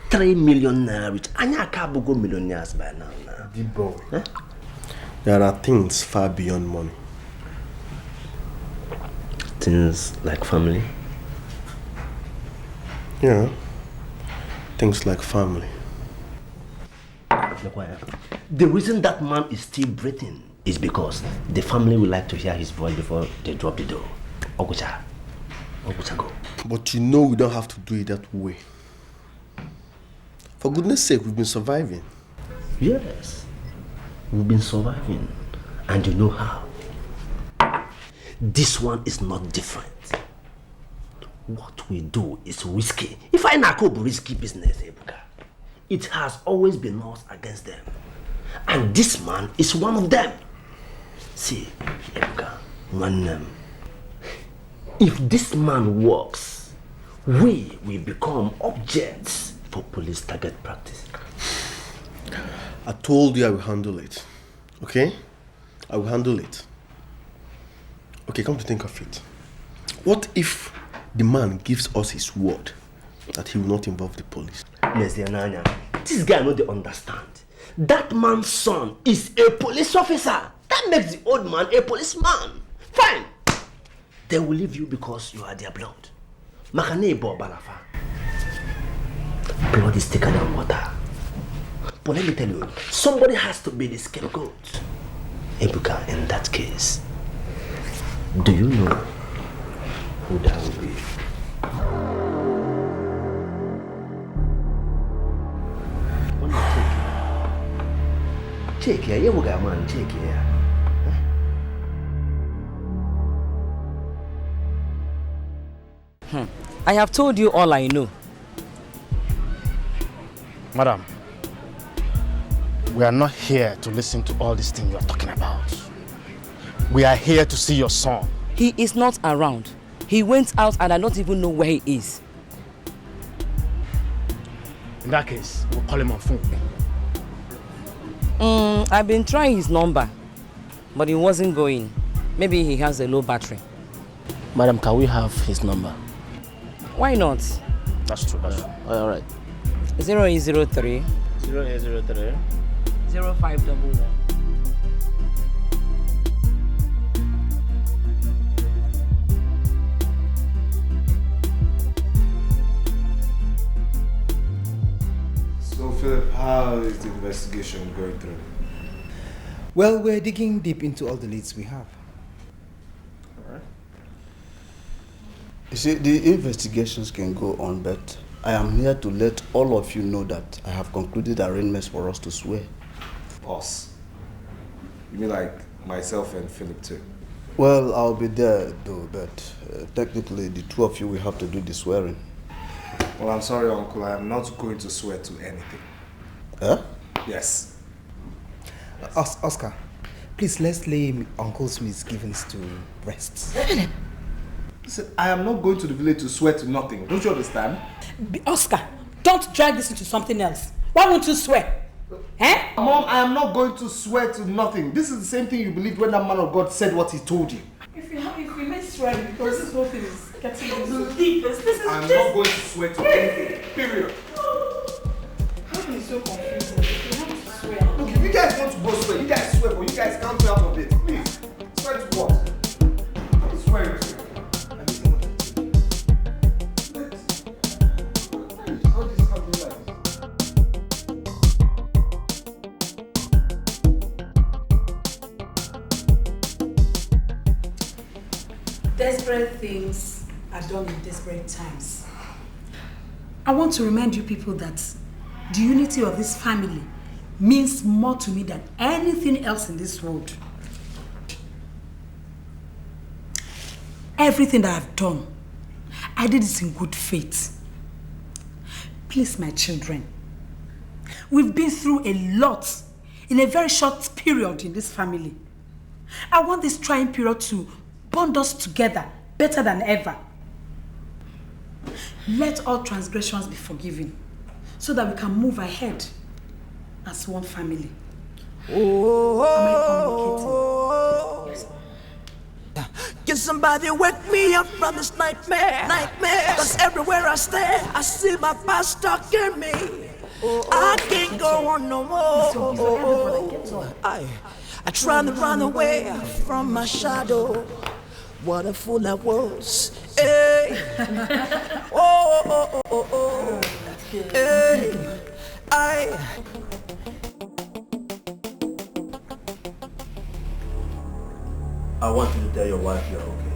3 million naira richer. Anya can't go millionaires by now. Deep boy. Huh? There are things far beyond money. Things like family? Yeah. Things like family. The reason that man is still breathing is because the family would like to hear his voice before they drop the door. Ogucha. Ogucha, go. But you know we don't have to do it that way. For goodness sake, we've been surviving. Yes. We've been surviving. And you know how. This one is not different. What we do is risky. If I not go risky business, Ebuka, it has always been us against them. And this man is one of them. See, Ebuka, if this man works, we will become objects for police target practice. I told you I will handle it. Okay? I will handle it. Okay, come to think of it. What if the man gives us his word that he will not involve the police? This guy no dey understand. That man's son is a police officer. That makes the old man a policeman. Fine. They will leave you because you are their blood. Blood is thicker than water. But let me tell you, somebody has to be the scapegoat. Ebuka, in that case, do you know who that will be? Check here, you got man, check here. I have told you all I know. Madam, we are not here to listen to all these things you are talking about. We are here to see your son. He is not around. He went out and I don't even know where he is. In that case, we'll call him on phone. I've been trying his number, but he wasn't going. Maybe he has a low battery. Madam, can we have his number? Why not? That's true. All right. 0803 0803 0511. So Philip, how is the investigation going through? Well, we're digging deep into all the leads we have. Alright. You see, the investigations can go on, but I am here to let all of you know that I have concluded arrangements for us to swear. us? You mean like myself and Philip too? Well, I'll be there though, but technically the two of you will have to do the swearing. Well, I'm sorry, Uncle. I am not going to swear to anything. Huh? Yes. Oscar, please let's lay Uncle's misgivings to rest. Listen, I am not going to the village to swear to nothing. Don't you understand? Oscar, don't drag this into something else. Why won't you swear? Eh? Mom, I am not going to swear to nothing. This is the same thing you believed when that man of God said what he told you. If we may swear, because this whole thing is getting into deepens. I'm not going to swear to anything. Period. How can you so confusing? You have to swear. Look, if you guys want to go swear, you guys swear, but you guys can't out of it. Please. Swear to what? I'm swearing to you. Desperate things are done in desperate times. I want to remind you people that the unity of this family means more to me than anything else in this world. Everything that I've done, I did it in good faith. Please, my children, we've been through a lot in a very short period in this family. I want this trying period to bond us together better than ever. Let all transgressions be forgiven so that we can move ahead as one family. Am I communicating? Yes. Can somebody wake me up from this nightmare? Cause everywhere I stare, I see my past stalking me. I can't go on no more. I try to run away from my shadow. What a fool I was. Hey. Hey. I want you to tell your wife you're okay.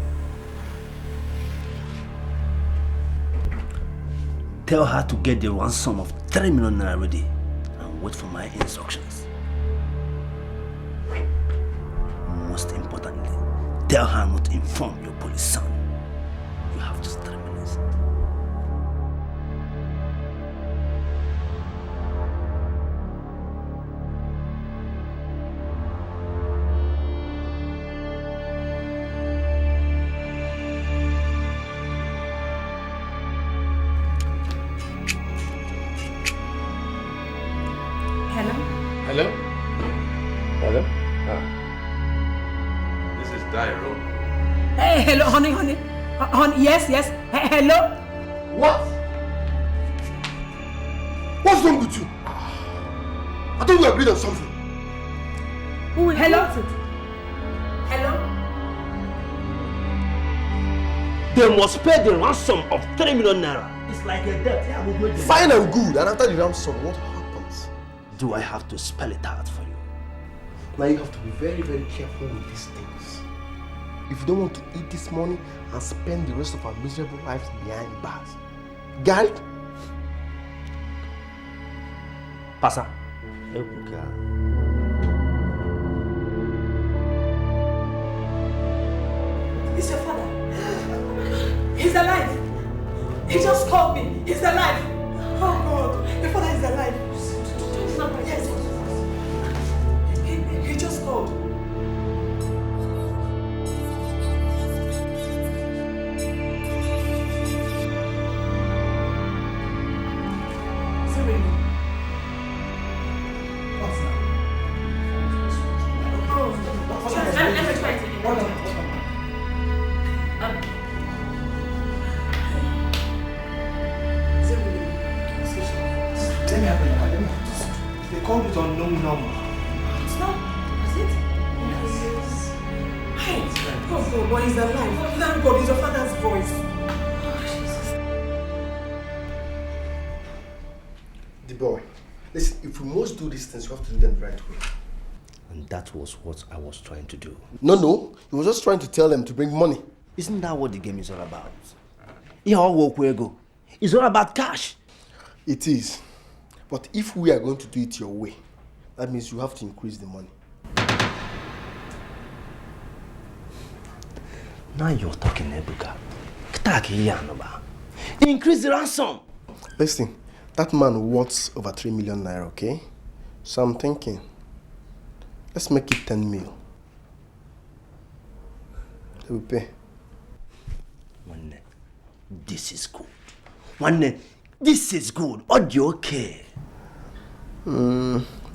Tell her to get the ransom of 3 million naira ready and wait for my instructions. Most importantly, tell her not to inform your police son. You have just 3 minutes. Hello? Hello? Hello? This is Dairo. Hey, hello, honey. Honey, yes. Hello? What? What's wrong with you? I thought we agreed on something. Hello? Hello? They must pay the ransom of 3 million naira. It's like a debt. Yeah, we'll do it. Fine and good. And after the ransom, what happens? Do I have to spell it out for you? Now you have to be very, very careful with these things. If you don't want to eat this money and spend the rest of our miserable lives behind bars. Got it? Pasa. It's your father. He's alive. He just called me. He's alive. Oh God, your father is alive. Yes. He just called. Is it really? What's that? Let me try to Let me have a look. They called it unknown number. It's not. Is it? Yes. Hey, oh boy, he's alive. Thank God, it's your father's voice. The boy. Listen, if we must do these things, we have to do them the right way. And that was what I was trying to do. No. He was just trying to tell them to bring money. Isn't that what the game is all about? It's all about cash. It is. But if we are going to do it your way, That means you have to increase the money. Now you're talking, Ebuka. Increase the ransom. Listen, that man worth over 3 million naira, okay? So I'm thinking, let's make it 10 mil. They will pay. This is good. This is good. Audio okay.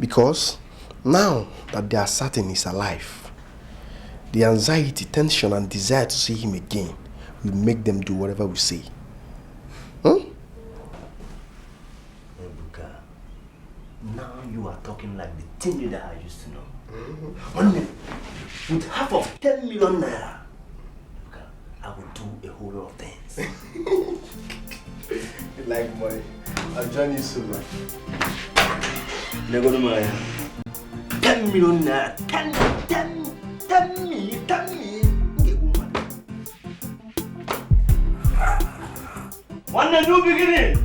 Because now that they are certain he's alive, the anxiety, tension, and desire to see him again will make them do whatever we say. Ebuka, now you are talking like the team leader I used to know. With half of 10 million naira, I will do a whole lot of things. You like money. I'll join you soon, man. 10 million naira. 10 me. One new beginning.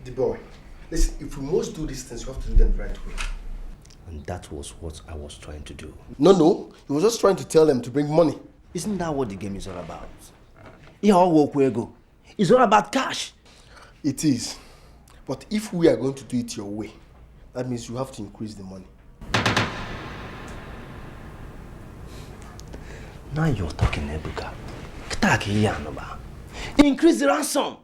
The boy, listen, if we must do these things, you have to do them the right way. And that was what I was trying to do. No, he was just trying to tell them to bring money. Isn't that what the game is all about? It's all about cash. It is. But if we are going to do it your way, that means you have to increase the money. Now you're talking, Ebuka. Increase the ransom.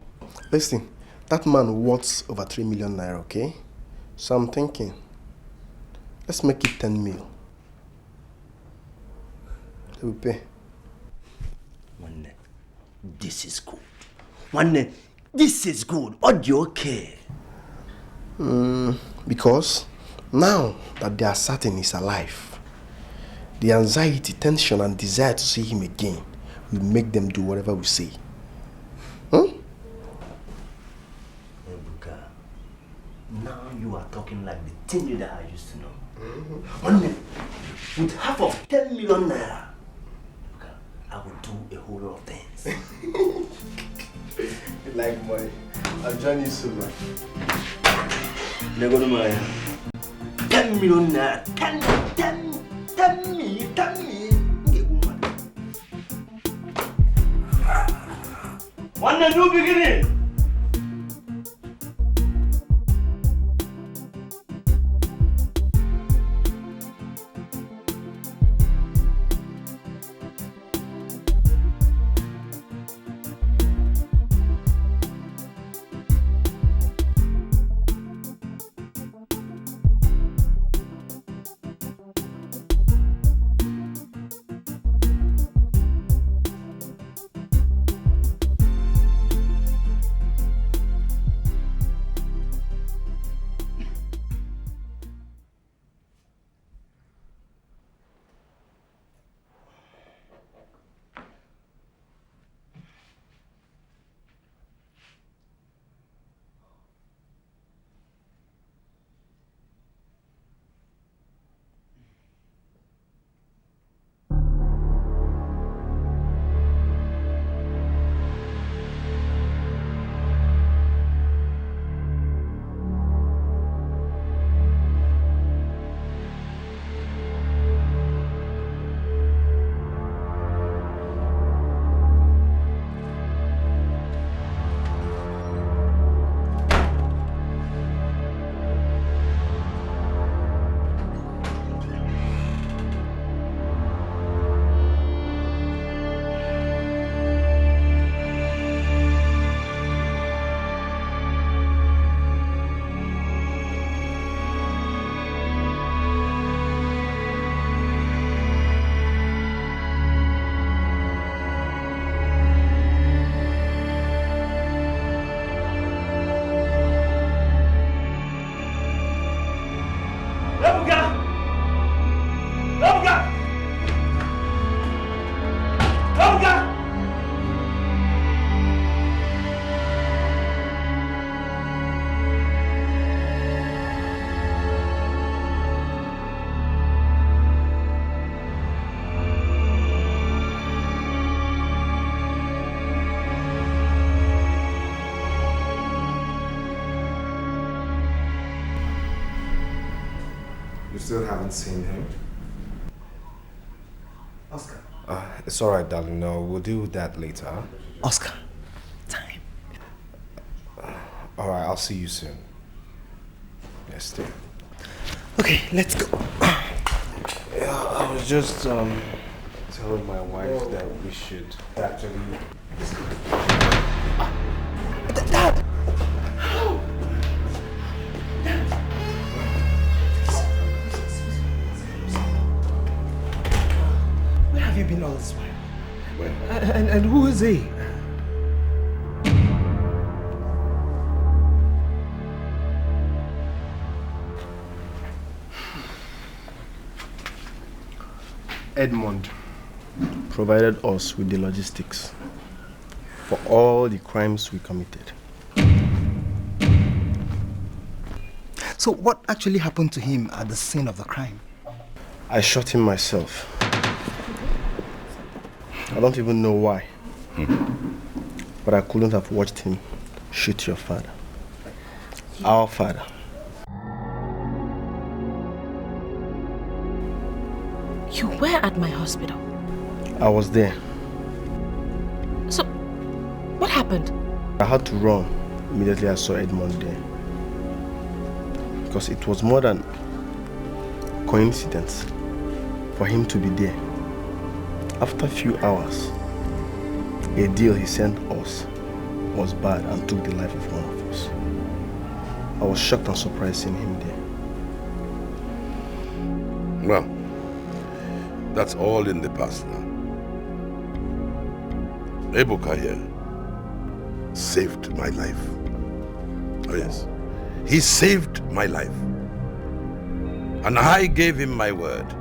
Listen, that man worth over 3 million naira, okay? So I'm thinking, let's make it 10 mil. They will pay. This is good. This is good. Audio okay. Because now that they are certain he's alive, the anxiety, tension, and desire to see him again will make them do whatever we say. Ebuka, now you are talking like the team leader I used to know. With half of 10 million naira, I will do a whole lot of things. You like money. I'll join you soon, man. 10 million naira. 10 me. One new beginning. Still haven't seen him. Oscar. It's alright, darling. No, we'll deal with that later. Oscar. Time. Alright, I'll see you soon. Yes, stay. Okay, let's go. Yeah, I was just telling my wife that we should actually. Dad! Where have you been all this while? Where? And who is he? Edmond provided us with the logistics for all the crimes we committed. So what actually happened to him at the scene of the crime? I shot him myself. I don't even know why. But I couldn't have watched him shoot your father. Our father. You were at my hospital. I was there. So, what happened? I had to run immediately I saw Edmond there. Because it was more than coincidence for him to be there. After a few hours, a deal he sent us was bad and took the life of one of us. I was shocked and surprised seeing him there. Well, that's all in the past now. Ebuka here saved my life. Oh yes, he saved my life. And I gave him my word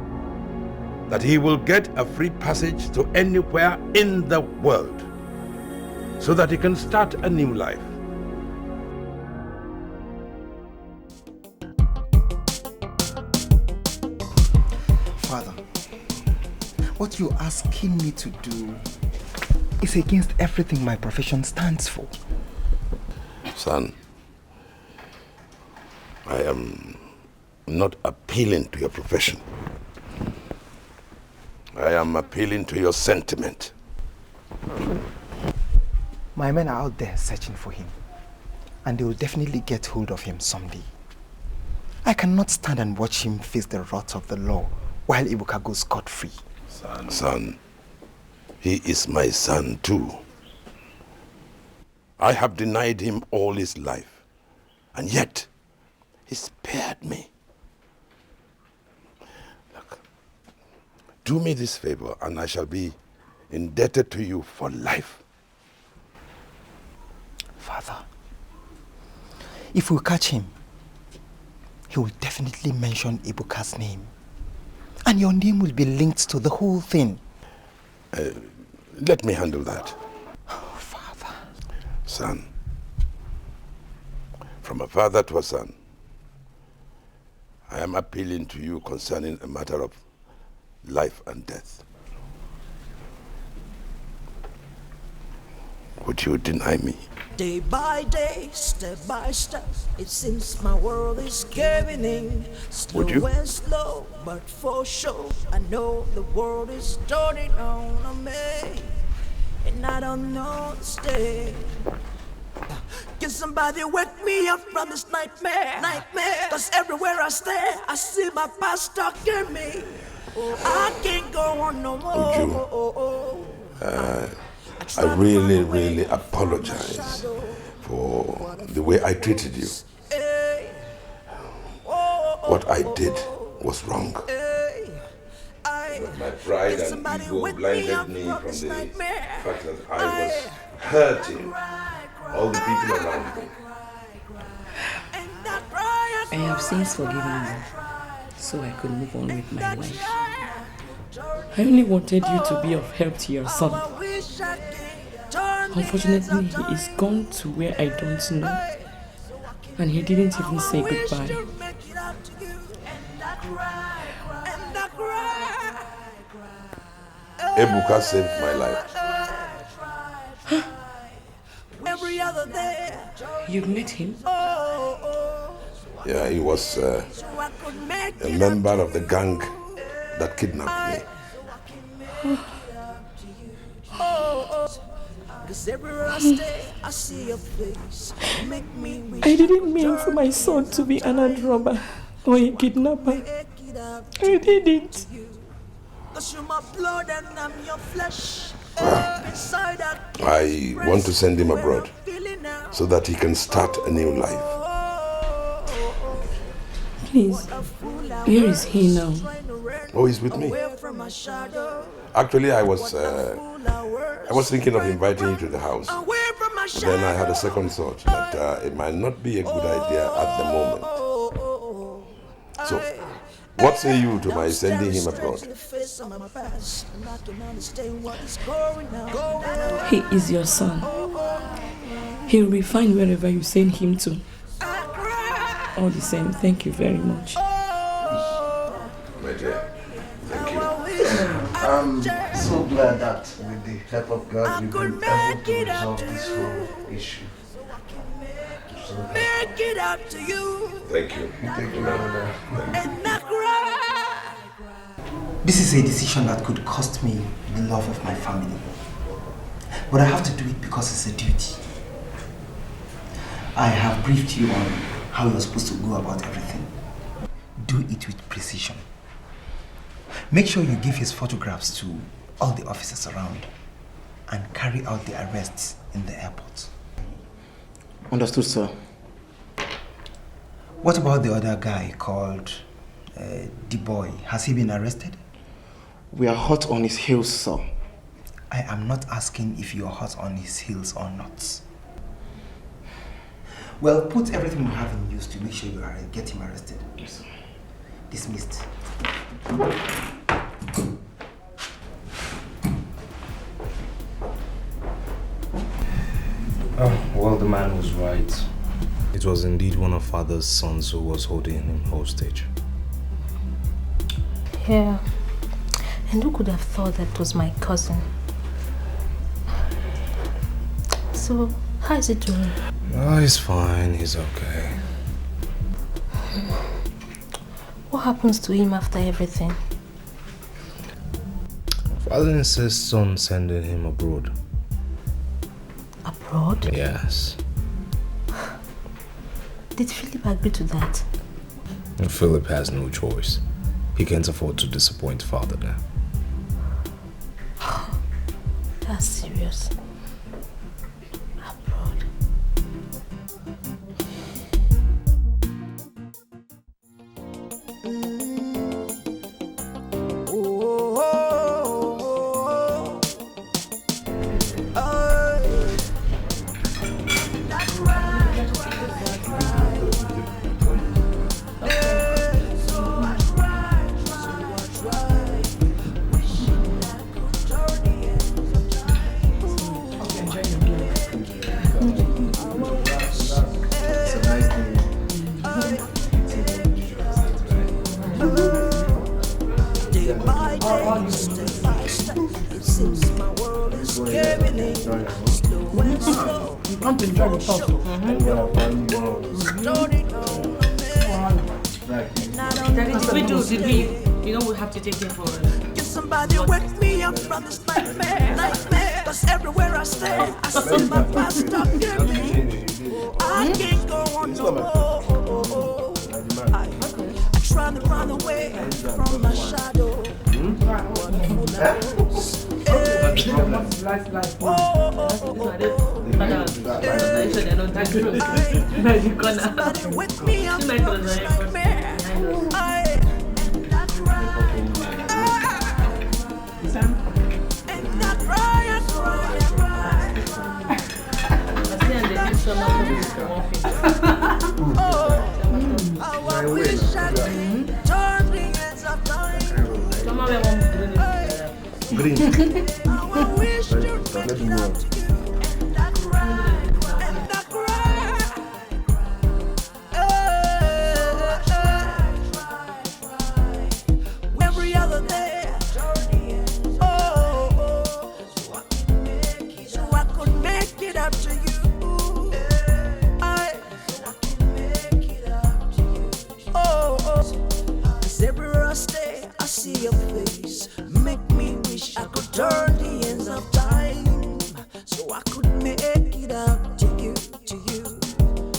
that he will get a free passage to anywhere in the world so that he can start a new life. Father, what you're asking me to do is against everything my profession stands for. Son, I am not appealing to your profession. I am appealing to your sentiment. My men are out there searching for him. And they will definitely get hold of him someday. I cannot stand and watch him face the wrath of the law while Ibuka goes scot-free. Son, he is my son too. I have denied him all his life, and yet he spared me. Look, do me this favor and I shall be indebted to you for life. Father, if we catch him, he will definitely mention Ibuka's name. And your name will be linked to the whole thing. Let me handle that. Oh, Father. Son, from a father to a son, I am appealing to you concerning a matter of life and death. Would you deny me? Day by day, step by step, it seems my world is caving in. Slow and slow, but for sure, I know the world is turning on me, and I don't know to stay. Can somebody wake me up from this nightmare? Cause everywhere I stare, I see my past stalking me. I can't go on no more. I really apologize for the way I treated you. What I did was wrong. But my pride and ego blinded me from the fact that I was hurting all the people around me. I have since forgiven you, so I could move on with my life. I only wanted you to be of help to your son. Unfortunately, he is gone to where I don't know, and he didn't even say goodbye. Ebuka saved my life. You met him? Yeah, he was a member of the gang that kidnapped me. I didn't mean for my son to be an armed robber or a kidnapper. I didn't. I want to send him abroad so that he can start a new life. Please, where is he now? Oh, he's with me. Actually, I was thinking of inviting you to the house. Then I had a second thought that it might not be a good idea at the moment. So, what say you to my sending him abroad? He is your son. He will be fine wherever you send him to. All the same, thank you very much. My dear, thank you. I'm so glad that with the help of God we've been able to resolve this whole issue. Make it up to you. Thank you. Thank you, brother. This is a decision that could cost me the love of my family. But I have to do it because it's a duty. I have briefed you on how you're supposed to go about everything. Do it with precision. Make sure you give his photographs to all the officers around and carry out the arrests in the airport. Understood, sir. What about the other guy called D-Boy? Has he been arrested? We are hot on his heels, sir. I am not asking if you're hot on his heels or not. Well, put everything you have in use to make sure you get him arrested. Yes. Dismissed. Oh, well, the man was right. It was indeed one of father's sons who was holding him hostage. Yeah. And who could have thought that was my cousin? So, how is he doing? Oh, he's fine. He's okay. What happens to him after everything? Father insists on sending him abroad. Abroad? abroad? Yes. Did Philip agree to that? And Philip has no choice. He can't afford to disappoint father now. That's serious. Abroad. To take care for it. Can somebody wake me up from this nightmare? Cause everywhere I stay, I see my past up here. I can't go on no more. I try to run away from my shadow. Somebody wake me up from this nightmare. I wish I could turn the ends of time. Green. I wish to make it up to you. And I cry. Every other day. So I could make it up to you. Everywhere I stay, I see your face. Make me wish I could turn the ends of time, so I could make it up to you,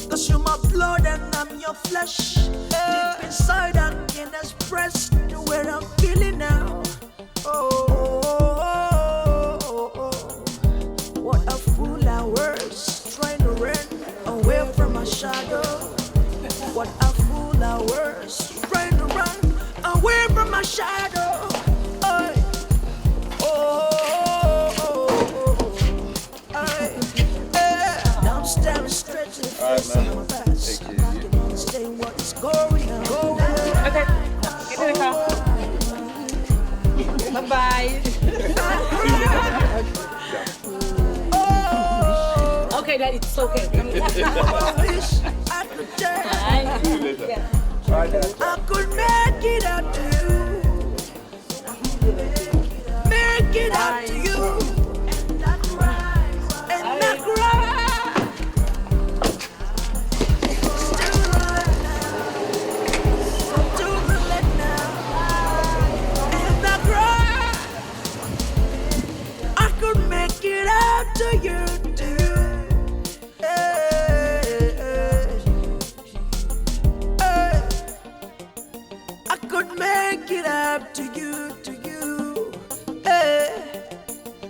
Cause you're my blood and I'm your flesh. Deep inside I can express the way I'm feeling now. What a fool I was, trying to run away from my shadow. What a fool I was, trying to run away from my shadow. Now I'm staring straight to the face of my past. I can't understand what is going on. Okay, get in the car. Bye-bye. Okay, Dad, it's okay. I wish I could I could make it up to you. Make it up to you. And I cry. Still late now. And I cry. I could make it up to you. Make it up to you,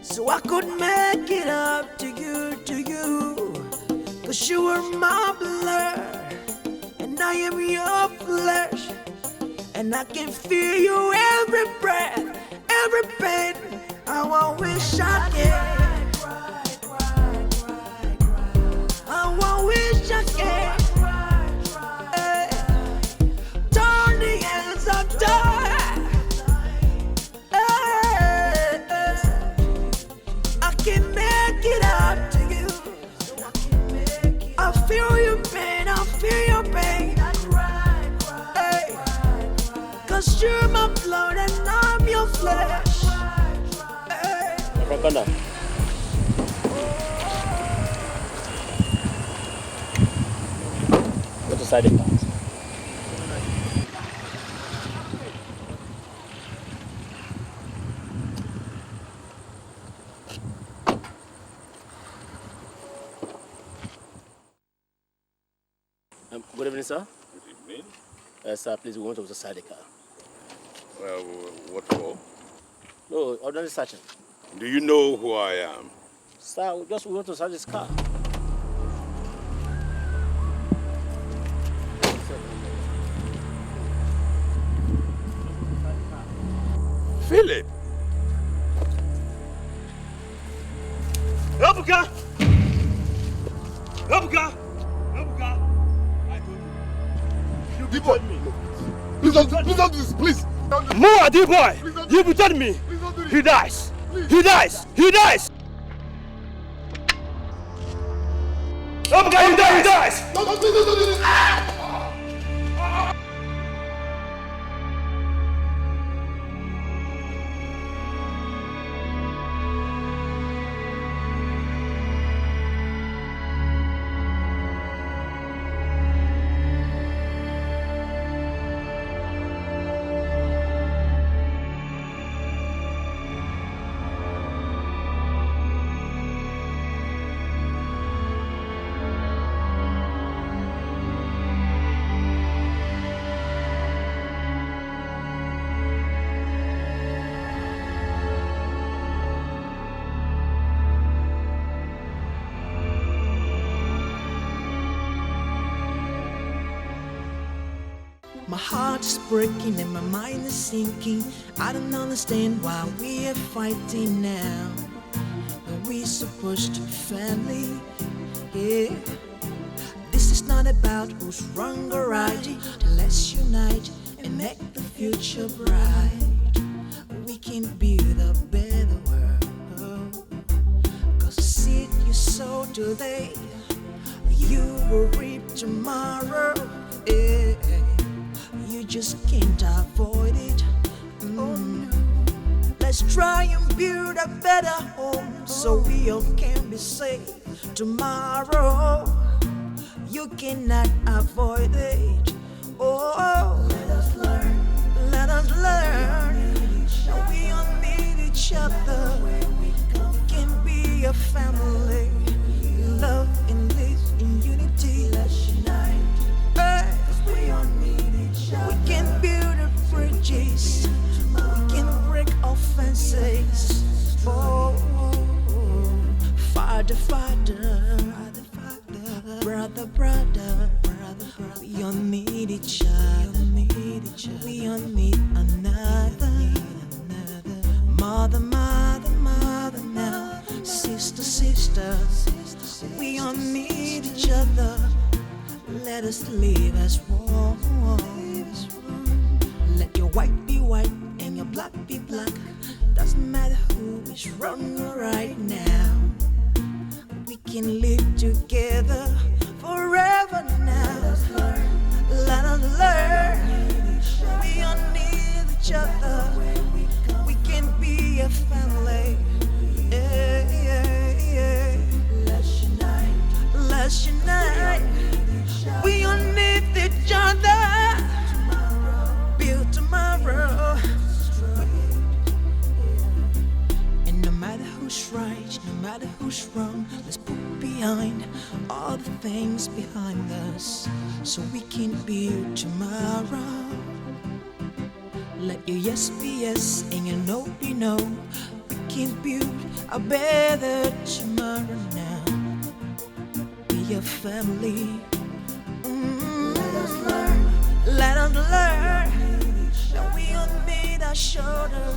So I could make it up to you, Cause you were my blood, and I am your flesh, and I can feel you every breath, every pain. How I wish I can. How I wish I can. I can make it up to you. I feel your pain, I feel your pain. Hey. Cause you're my blood and I'm your flesh. Hey. Go to side of Good evening, sir. Good evening. Sir, please, we want to search the car. Well, what for? No, ordinary searching. Do you know who I am? Sir, we want to search this car. Philip! Ebuka! Ebuka! Ebuka! I told you. You betrayed me. Please don't do this, please. More, dear boy! You betrayed me! He dies! He dies! He dies! Ebuka, he dies! Don't do this! My heart is breaking and my mind is sinking. I don't understand why we are fighting now. Are we supposed to be family? Yeah. This is not about who's wrong or right. Let's unite and make the future bright. We can build a better world. 'Cause the seed you sow today, you will reap tomorrow. Yeah. You just can't avoid it. Oh no. Let's try and build a better home so we all can be safe tomorrow. You cannot avoid it. Oh, let us learn. Let us learn. We all need each other. We can be a family. Love and live in unity. Let's unite. We all need each other. We can build bridges. We can break offenses. Oh, Father, Father, brother, brother. We all need each other. We all need another. Mother, mother, mother now. Sister, sister. We all need each other. Let us live as one. Let your white be white and your black be black. Doesn't matter who is wrong or right now. We can live together forever now. Let us learn. We all need each other. We can be a family. Yeah, yeah, yeah. Let's unite. Let's unite. We all need each other. Build tomorrow. And no matter who's right, no matter who's wrong, let's put behind all the things behind us so we can build tomorrow. Let your yes be yes and your no be no. We can build a better tomorrow now. Be a family. Let us learn that we all need a shoulder.